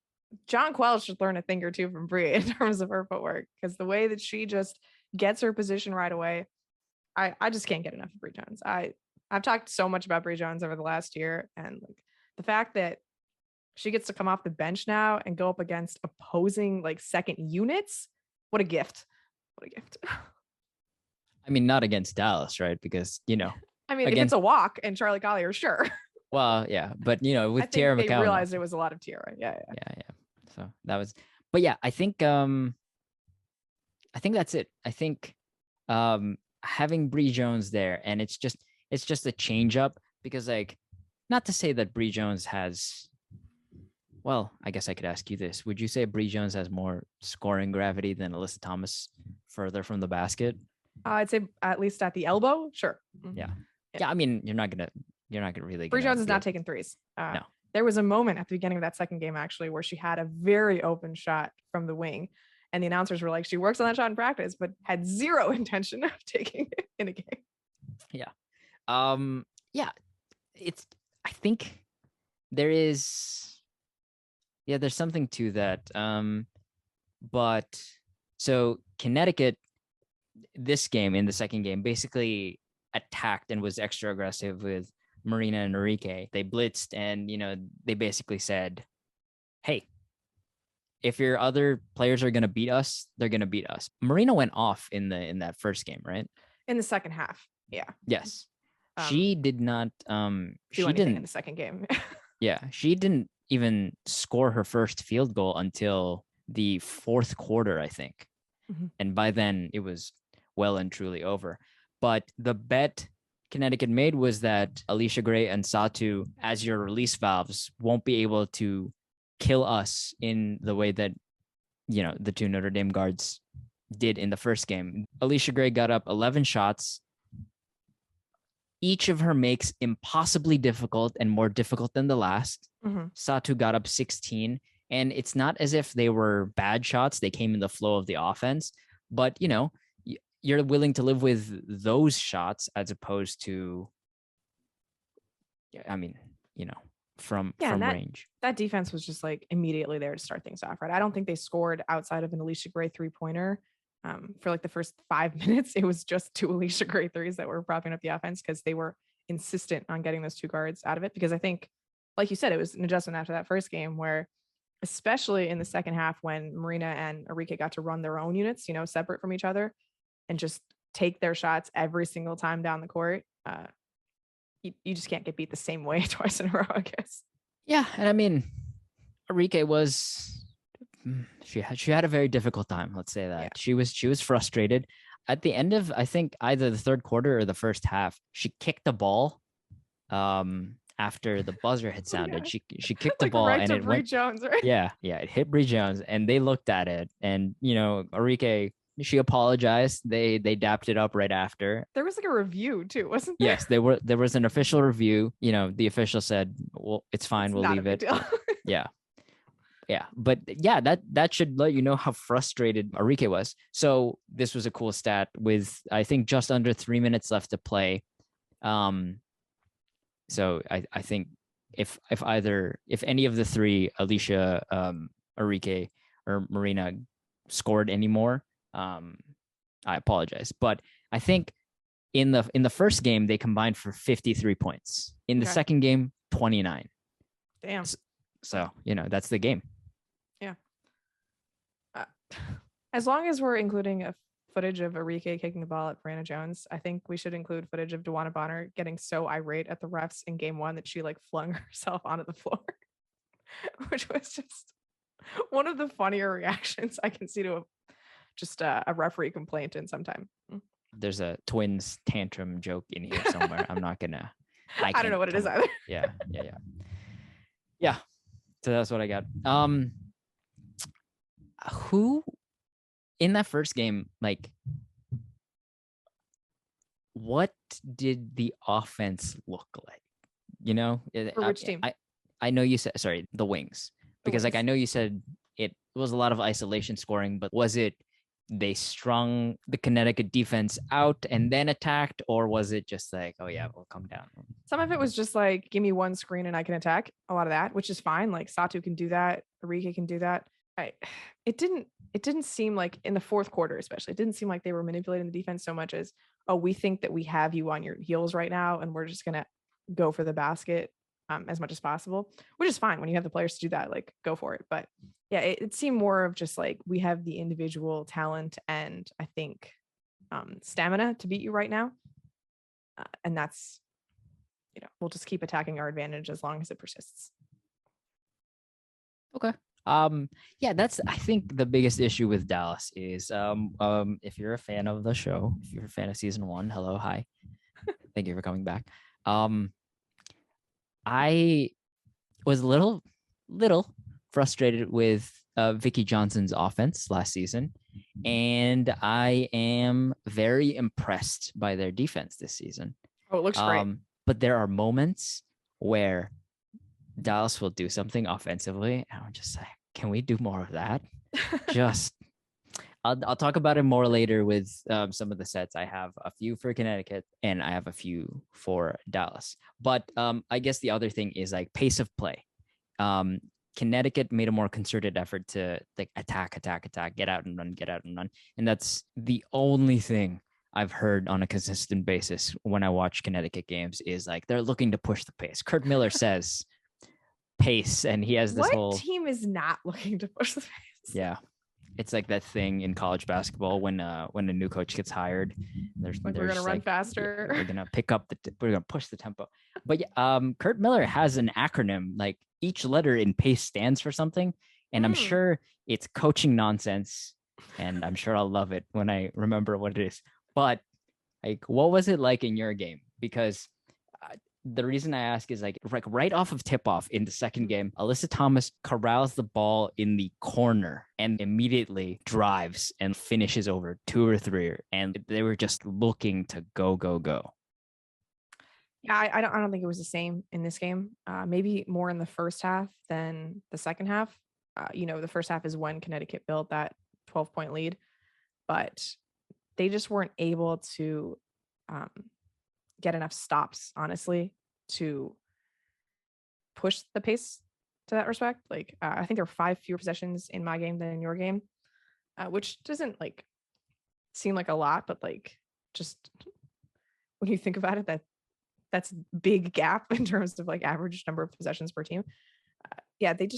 John Quelch should learn a thing or two from Bri in terms of her footwork, because the way that she just gets her position right away, I just can't get enough of Bri Jones. I've talked so much about Bri Jones over the last year, and like the fact that she gets to come off the bench now and go up against opposing like second units. What a gift. What a gift. I mean, not against Dallas, right? Because, I mean, if it's against, a walk and Charlie Collier, sure. well, yeah. But, I with think Tierra they McCowan. realized it was a lot of Tierra. Yeah. Yeah. So that was, but yeah, I think that's it. I think having Bri Jones there, and it's just a change up, because like, not to say that Bri Jones has, well, I guess I could ask you this. Would you say Bri Jones has more scoring gravity than Alyssa Thomas further from the basket? I'd say at least at the elbow. Sure. Yeah. Yeah. I mean, you're not gonna really. Bri Jones is not taking threes. No. There was a moment at the beginning of that second game, actually, where she had a very open shot from the wing. And the announcers were like, she works on that shot in practice, but had zero intention of taking it in a game. Yeah. Yeah. I think there's something to that. But so Connecticut, this game, in the second game, basically attacked and was extra aggressive with Marina and Arike. They blitzed, and they basically said, hey, if your other players are going to beat us, they're going to beat us. Marina went off in that first game, right? In the second half. Yeah. Yes. She did not do anything in the second game. Yeah, she didn't even score her first field goal until the fourth quarter, I think. Mm-hmm. And by then it was well and truly over. But the bet Connecticut made was that Allisha Gray and Satou, as your release valves, won't be able to kill us in the way that, the two Notre Dame guards did in the first game. Allisha Gray got up 11 shots. Each of her makes impossibly difficult and more difficult than the last. Mm-hmm. Satou got up 16. And it's not as if they were bad shots. They came in the flow of the offense. But, you're willing to live with those shots as opposed to, I mean, from range. That defense was just like immediately there to start things off, right? I don't think they scored outside of an Allisha Gray three-pointer. For like the first 5 minutes, it was just two Allisha Gray threes that were propping up the offense, because they were insistent on getting those two guards out of it. Because I think, like you said, it was an adjustment after that first game where, especially in the second half, when Marina and Arike got to run their own units, separate from each other, and just take their shots every single time down the court. You just can't get beat the same way twice in a row, I guess. Yeah, and I mean, Arike she had a very difficult time. Let's say that. Yeah. She was frustrated at the end of, I think, either the third quarter or the first half. She kicked the ball after the buzzer had sounded. Yeah. She kicked the ball, right, and to it Bri went. Jones, right? Yeah, it hit Bri Jones, and they looked at it, and Arike, she apologized. They dapped it up right after. There was like a review too, wasn't there? Yes, there was an official review. The official said, "Well, it's fine. We'll leave it." Yeah. Yeah, but yeah, that should let you know how frustrated Arike was. So this was a cool stat with, I think, just under 3 minutes left to play. So I think if any of the three, Allisha, Arike, or Marina, scored anymore, I apologize. But I think in the first game they combined for 53 points. In the second game, 29. Damn. So that's the game. Yeah. As long as we're including a footage of Arike kicking the ball at Brianna Jones, I think we should include footage of DeWanna Bonner getting so irate at the refs in game one that she like flung herself onto the floor, which was just one of the funnier reactions I can see to a referee complaint in some time. There's a twins tantrum joke in here somewhere. I'm not gonna. I don't know what it is either. Yeah. So that's what I got. Who in that first game, like, what did the offense look like? For which team? I know you said, sorry, the Wings, because like I know you said it was a lot of isolation scoring, but was it they strung the Connecticut defense out and then attacked, or was it just like, oh yeah, we'll come down? Some of it was just like, give me one screen and I can attack. A lot of that, which is fine. Like Satou can do that. Arike can do that. It didn't seem like in the fourth quarter, especially, it didn't seem like they were manipulating the defense so much as, oh, we think that we have you on your heels right now, and we're just gonna go for the basket as much as possible, which is fine when you have the players to do that. Like, go for it. But yeah, it seemed more of just like, we have the individual talent and I think stamina to beat you right now, and that's, we'll just keep attacking our advantage as long as it persists. Okay. Yeah, that's, I think the biggest issue with Dallas is if you're a fan of the show, if you're a fan of season 1, hello, hi. Thank you for coming back. I was a little frustrated with Vicky Johnson's offense last season, and I am very impressed by their defense this season. Oh, it looks great. But there are moments where Dallas will do something offensively, and I'm just like, can we do more of that? I'll talk about it more later with some of the sets. I have a few for Connecticut and I have a few for Dallas. But I guess the other thing is like pace of play. Connecticut made a more concerted effort to like attack, get out and run. And that's the only thing I've heard on a consistent basis when I watch Connecticut games is like they're looking to push the pace. Curt Miller says pace, and he has this what team is not looking to push the pace? Yeah. It's like that thing in college basketball when a new coach gets hired, there's like, we're gonna run faster. We're gonna pick up we're gonna push the tempo. But yeah, Curt Miller has an acronym, like each letter in PACE stands for something, and I'm sure it's coaching nonsense, and I'm sure I'll love it when I remember what it is. But like, what was it like in your game? Because the reason I ask is like right off of tip-off in the second game, Alyssa Thomas corrals the ball in the corner and immediately drives and finishes over 2 or 3, and they were just looking to go. Yeah, I don't think it was the same in this game. Maybe more in the first half than the second half. The first half is when Connecticut built that 12-point lead, but they just weren't able to get enough stops, honestly, to push the pace to that respect. Like, I think there were 5 fewer possessions in my game than in your game, which doesn't like seem like a lot, but like, just when you think about it, that's a big gap in terms of like average number of possessions per team. Yeah, they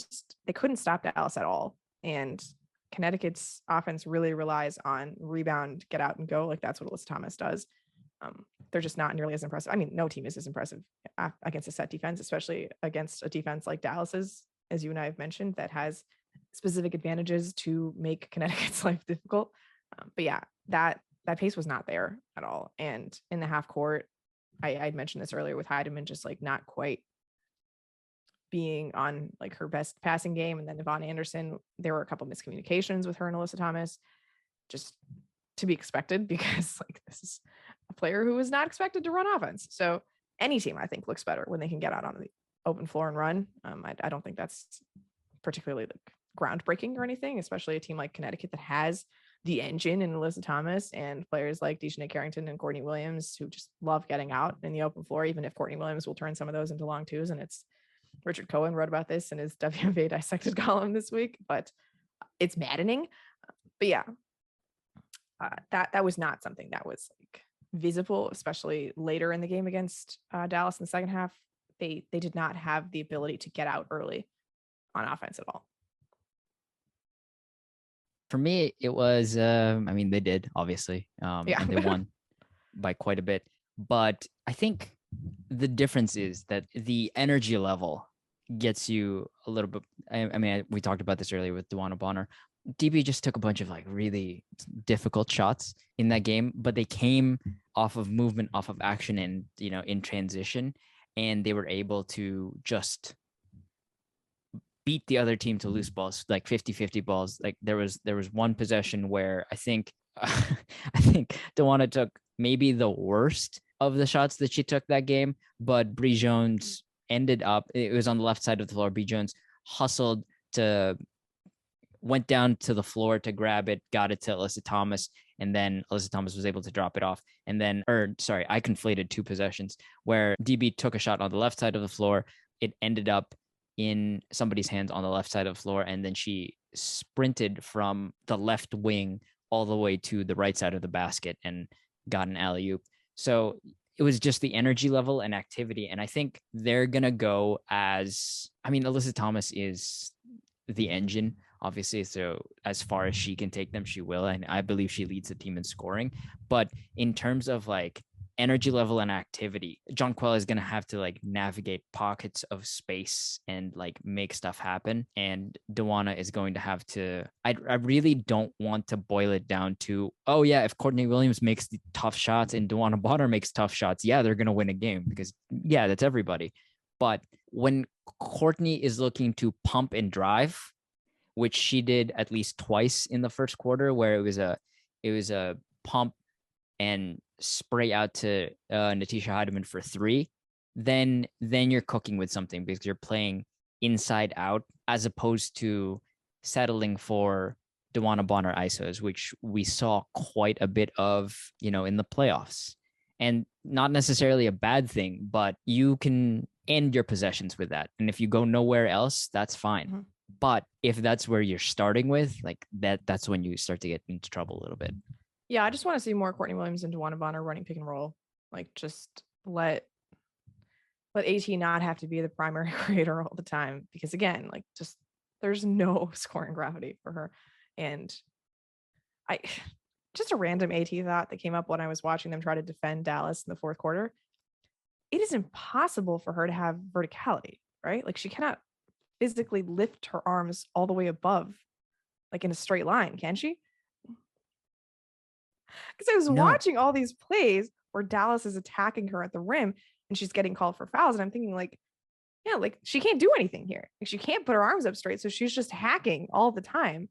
couldn't stop Dallas at all. And Connecticut's offense really relies on rebound, get out and go. Like, that's what Alyssa Thomas does. They're just not nearly as impressive. I mean, no team is as impressive against a set defense, especially against a defense like Dallas's, as you and I have mentioned, that has specific advantages to make Connecticut's life difficult. But yeah, that pace was not there at all. And in the half court, I'd mentioned this earlier with Hiedeman, just like not quite being on like her best passing game. And then Yvonne Anderson, there were a couple miscommunications with her and Alyssa Thomas, just to be expected, because like this is a player who is not expected to run offense. So any team, I think, looks better when they can get out on the open floor and run. I don't think that's particularly like groundbreaking or anything, especially a team like Connecticut that has the engine in Alyssa Thomas and players like DiJonai Carrington and Courtney Williams who just love getting out in the open floor, even if Courtney Williams will turn some of those into long twos. And it's Richard Cohen wrote about this in his WNBA Dissected column this week, but it's maddening. But yeah, that was not something that was like visible, especially later in the game against Dallas in the second half. They did not have the ability to get out early on offense at all. For me, it was, they did, obviously. And they won by quite a bit. But I think the difference is that the energy level gets you a little bit. We talked about this earlier with DeWanna Bonner. DB just took a bunch of like really difficult shots in that game, but they came off of movement, off of action, and in transition, and they were able to just beat the other team to loose balls, like 50-50 balls. Like there was one possession where I think DeWanna took maybe the worst of the shots that she took that game, but Bri Jones ended up, it was on the left side of the floor. Bri Jones hustled to went down to the floor to grab it, got it to Alyssa Thomas, and then Alyssa Thomas was able to drop it off. And then, I conflated two possessions where DB took a shot on the left side of the floor. It ended up in somebody's hands on the left side of the floor, and then she sprinted from the left wing all the way to the right side of the basket and got an alley-oop. So it was just the energy level and activity. And I think they're going to go Alyssa Thomas is the engine, obviously. So as far as she can take them, she will. And I believe she leads the team in scoring. But in terms of like energy level and activity, Jonquel is going to have to like navigate pockets of space and like make stuff happen. And DeWanna is going to have to, I really don't want to boil it down to, oh yeah, if Courtney Williams makes the tough shots and DeWanna Bonner makes tough shots, yeah, they're going to win a game because yeah, that's everybody. But when Courtney is looking to pump and drive, which she did at least twice in the first quarter, where it was a pump and spray out to Natisha Hiedeman for 3, then you're cooking with something because you're playing inside out as opposed to settling for DeWanna Bonner ISOs, which we saw quite a bit of, in the playoffs. And not necessarily a bad thing, but you can end your possessions with that. And if you go nowhere else, that's fine. Mm-hmm. But if that's where you're starting with, like that's when you start to get into trouble a little bit. Yeah, I just want to see more Courtney Williams and DeWanna Bonner running pick and roll. Like, just let AT not have to be the primary creator all the time. Because again, like, just there's no scoring gravity for her. And just a random AT thought that came up when I was watching them try to defend Dallas in the fourth quarter. It is impossible for her to have verticality, right? Like, she cannot physically lift her arms all the way above, like in a straight line, can she? Because I was watching all these plays where Dallas is attacking her at the rim and she's getting called for fouls. And I'm thinking like, yeah, like she can't do anything here. Like she can't put her arms up straight. So she's just hacking all the time.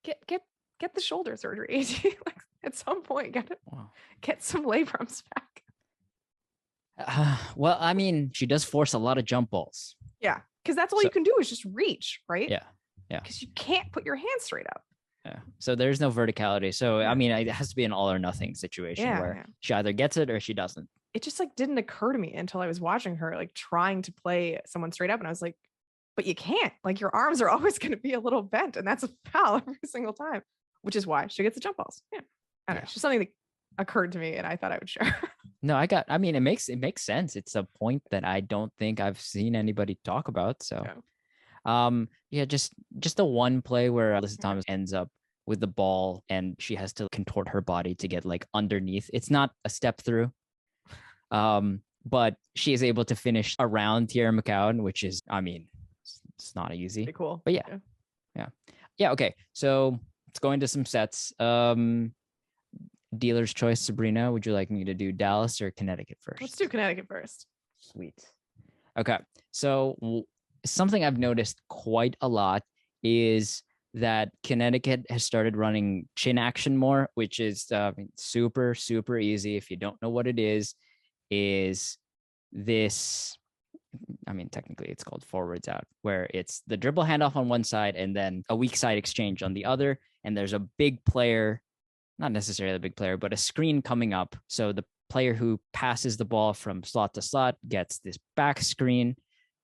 Get the shoulder surgery. Like at some point, get some labrums back. Well, I mean, she does force a lot of jump balls. Yeah. Because that's all you can do is just reach, right? Yeah. Yeah. Because you can't put your hands straight up. Yeah. So there's no verticality. So, I mean, it has to be an all or nothing situation where she either gets it or she doesn't. It just like didn't occur to me until I was watching her like trying to play someone straight up. And I was like, but you can't. Like your arms are always going to be a little bent. And that's a foul every single time, which is why she gets the jump balls. Yeah. I don't know. It's just something that occurred to me and I thought I would share. No, it makes sense. It's a point that I don't think I've seen anybody talk about. So. Yeah. Just the one play where Alyssa Thomas ends up with the ball and she has to contort her body to get like underneath. It's not a step through, but she is able to finish around Tierra McCowan, which is, I mean, it's not easy. Pretty cool. But yeah. Okay, so let's go into some sets. Dealer's choice, Sabreena. Would you like me to do Dallas or Connecticut first? Let's do Connecticut first. Sweet. Okay, so something I've noticed quite a lot is that Connecticut has started running chin action more, which is super, super easy. If you don't know what it is this, I mean, technically it's called forwards out, where it's the dribble handoff on one side and then a weak side exchange on the other. And there's a big player, not necessarily a big player, but a screen coming up. So the player who passes the ball from slot to slot gets this back screen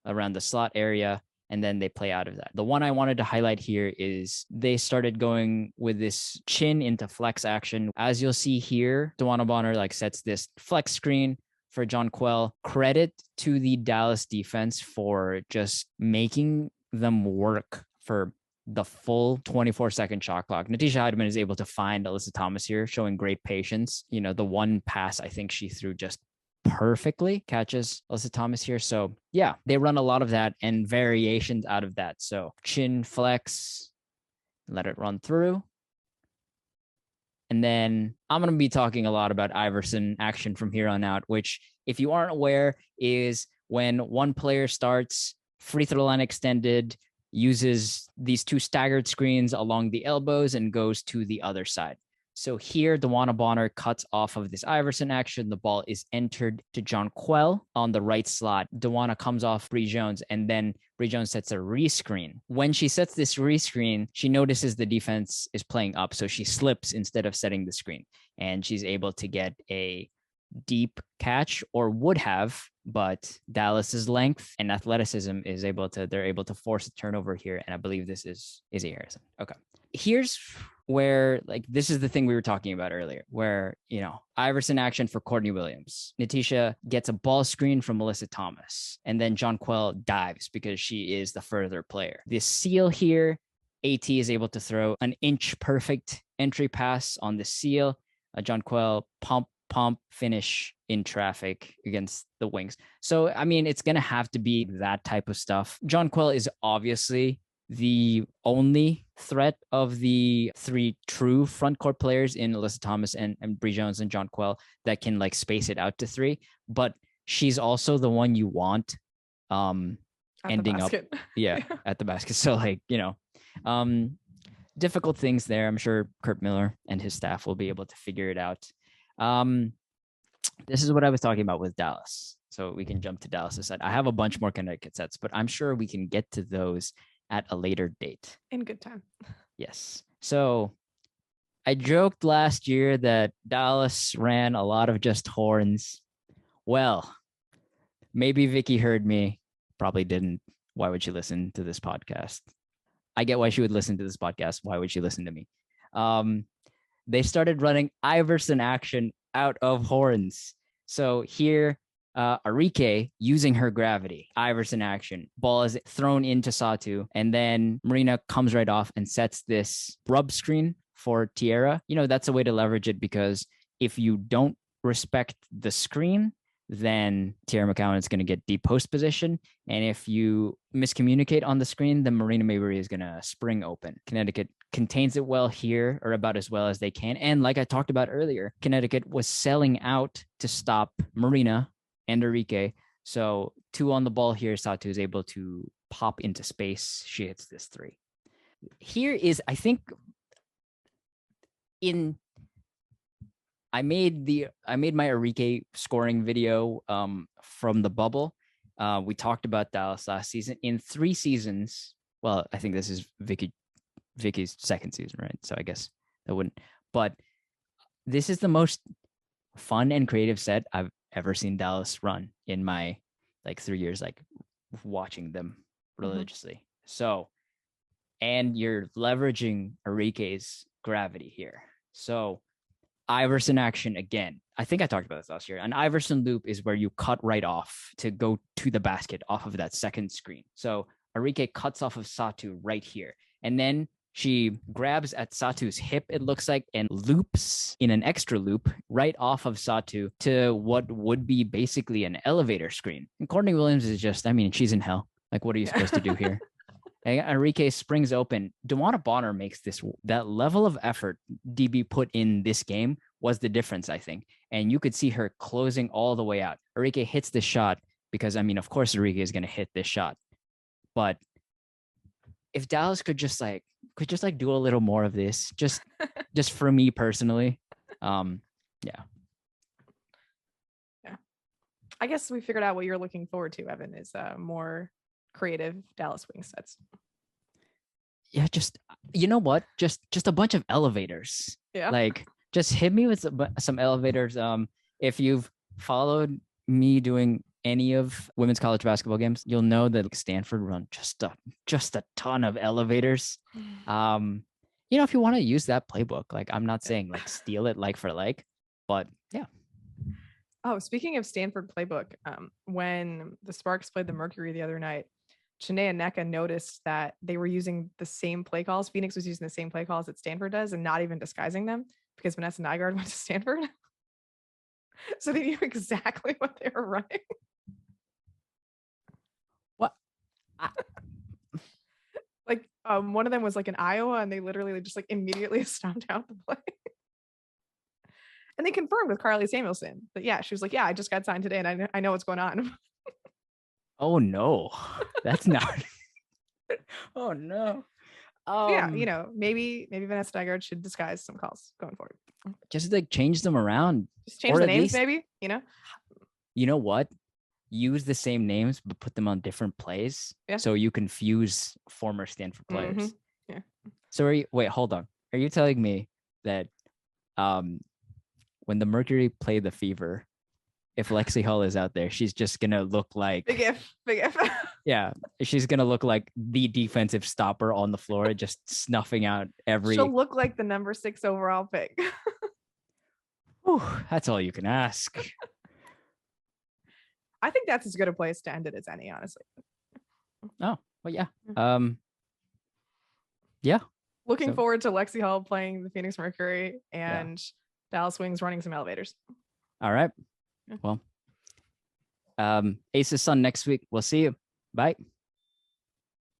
around the slot area, and then they play out of that. The one I wanted to highlight here is they started going with this chin into flex action. As you'll see here, DeWanna Bonner like sets this flex screen for Jonquel. Credit to the Dallas defense for just making them work for the full 24-second shot clock. Natisha Hiedeman is able to find Alyssa Thomas here, showing great patience. The one pass I think she threw just perfectly catches Alyssa Thomas here. So yeah, they run a lot of that and variations out of that. So chin flex, let it run through. And then I'm going to be talking a lot about Iverson action from here on out, which if you aren't aware is when one player starts free throw line extended, uses these two staggered screens along the elbows and goes to the other side. So here, DeWanna Bonner cuts off of this Iverson action. The ball is entered to Jonquel on the right slot. DeWanna comes off Bri Jones, and then Bri Jones sets a rescreen. When she sets this rescreen, she notices the defense is playing up, so she slips instead of setting the screen, and she's able to get a deep catch, or would have, but Dallas's length and athleticism they're able to force a turnover here. And I believe this is Izzy Harrison. Okay. Here's where, like, this is the thing we were talking about earlier, where, Iverson action for Courtney Williams. Natisha gets a ball screen from Alyssa Thomas, and then Jonquel dives because she is the further player. The seal here, AT is able to throw an inch perfect entry pass on the seal. Jonquel pump finish in traffic against the wings. So, I mean, it's going to have to be that type of stuff. Jonquel is obviously the only threat of the three true front court players in Alyssa Thomas and Bri Jones and Jonquel that can like space it out to three. But she's also the one you want ending up at the basket. So like, difficult things there. I'm sure Kurt Miller and his staff will be able to figure it out. This is what I was talking about with Dallas. So we can jump to Dallas' side. I have a bunch more Connecticut sets, but I'm sure we can get to those at a later date. In good time. Yes. So I joked last year that Dallas ran a lot of just horns. Well, maybe Vicky heard me. Probably didn't. Why would she listen to this podcast? I get why she would listen to this podcast. Why would she listen to me? They started running Iverson action out of horns. So here, Arike using her gravity, Iverson action, ball is thrown into Satou, and then Marina comes right off and sets this rub screen for Tierra. That's a way to leverage it, because if you don't respect the screen, then Tierra McCowan is going to get deep post position. And if you miscommunicate on the screen, then Marina Mabrey is going to spring open. Connecticut contains it well here, or about as well as they can. And like I talked about earlier, Connecticut was selling out to stop Marina and Arike. So 2 on the ball here. Satou is able to pop into space. She hits this 3. Here is, I think, I made my Arike scoring video from the bubble. We talked about Dallas last season. In 3 seasons, well, I think this is Vicky's second season, right? So I guess that wouldn't. But this is the most fun and creative set I've ever seen Dallas run in my 3 years, watching them religiously. Mm-hmm. So, and you're leveraging Arike's gravity here. So Iverson action again. I think I talked about this last year. An Iverson loop is where you cut right off to go to the basket off of that second screen. So Arike cuts off of Satou right here. And then she grabs at Satou's hip, it looks like, and loops in an extra loop right off of Satou to what would be basically an elevator screen. And Courtney Williams is just, she's in hell. What are you supposed to do here? And Arike springs open. DeWanna Bonner makes that level of effort DB put in this game was the difference, I think. And you could see her closing all the way out. Arike hits the shot because, of course, Arike is going to hit this shot. But if Dallas could just do a little more of this, just for me personally, yeah. I guess we figured out what you're looking forward to, Evan, is more creative Dallas wing sets. Yeah, you know what? Just a bunch of elevators. Yeah. Just hit me with some elevators. If you've followed me doing any of women's college basketball games, you'll know that Stanford run just a ton of elevators. If you want to use that playbook, I'm not saying steal it for but yeah. Oh, speaking of Stanford playbook, when the Sparks played the Mercury the other night, Chiney and Nneka noticed that they were using the same play calls. Phoenix was using the same play calls that Stanford does and not even disguising them, because Vanessa Nygaard went to Stanford. So they knew exactly what they were running. What? One of them was in Iowa, and they literally just immediately stomped out the play. And they confirmed with Carly Samuelson that, yeah, she was like, yeah, I just got signed today and I know what's going on. Oh no, that's not. Oh no. So yeah, maybe Vanessa Nygaard should disguise some calls going forward. Just like change them around. Just change Or the at names, least- maybe. You know what? Use the same names, but put them on different plays. Yeah. So you confuse former Stanford players. Mhm. Yeah. So wait, hold on. Are you telling me that when the Mercury play the Fever, if Lexi Hall is out there, she's just gonna look like Big if. yeah, she's gonna look like the defensive stopper on the floor, just snuffing out every. She'll look like the number 6 overall pick. Whew, that's all you can ask. I think that's as good a place to end it as any, honestly. Oh, well, yeah. Yeah. Looking So- forward to Lexi Hall playing the Phoenix Mercury and Dallas Wings running some elevators. All right. Yeah. Well, Aces Sun next week. We'll see you. Bye.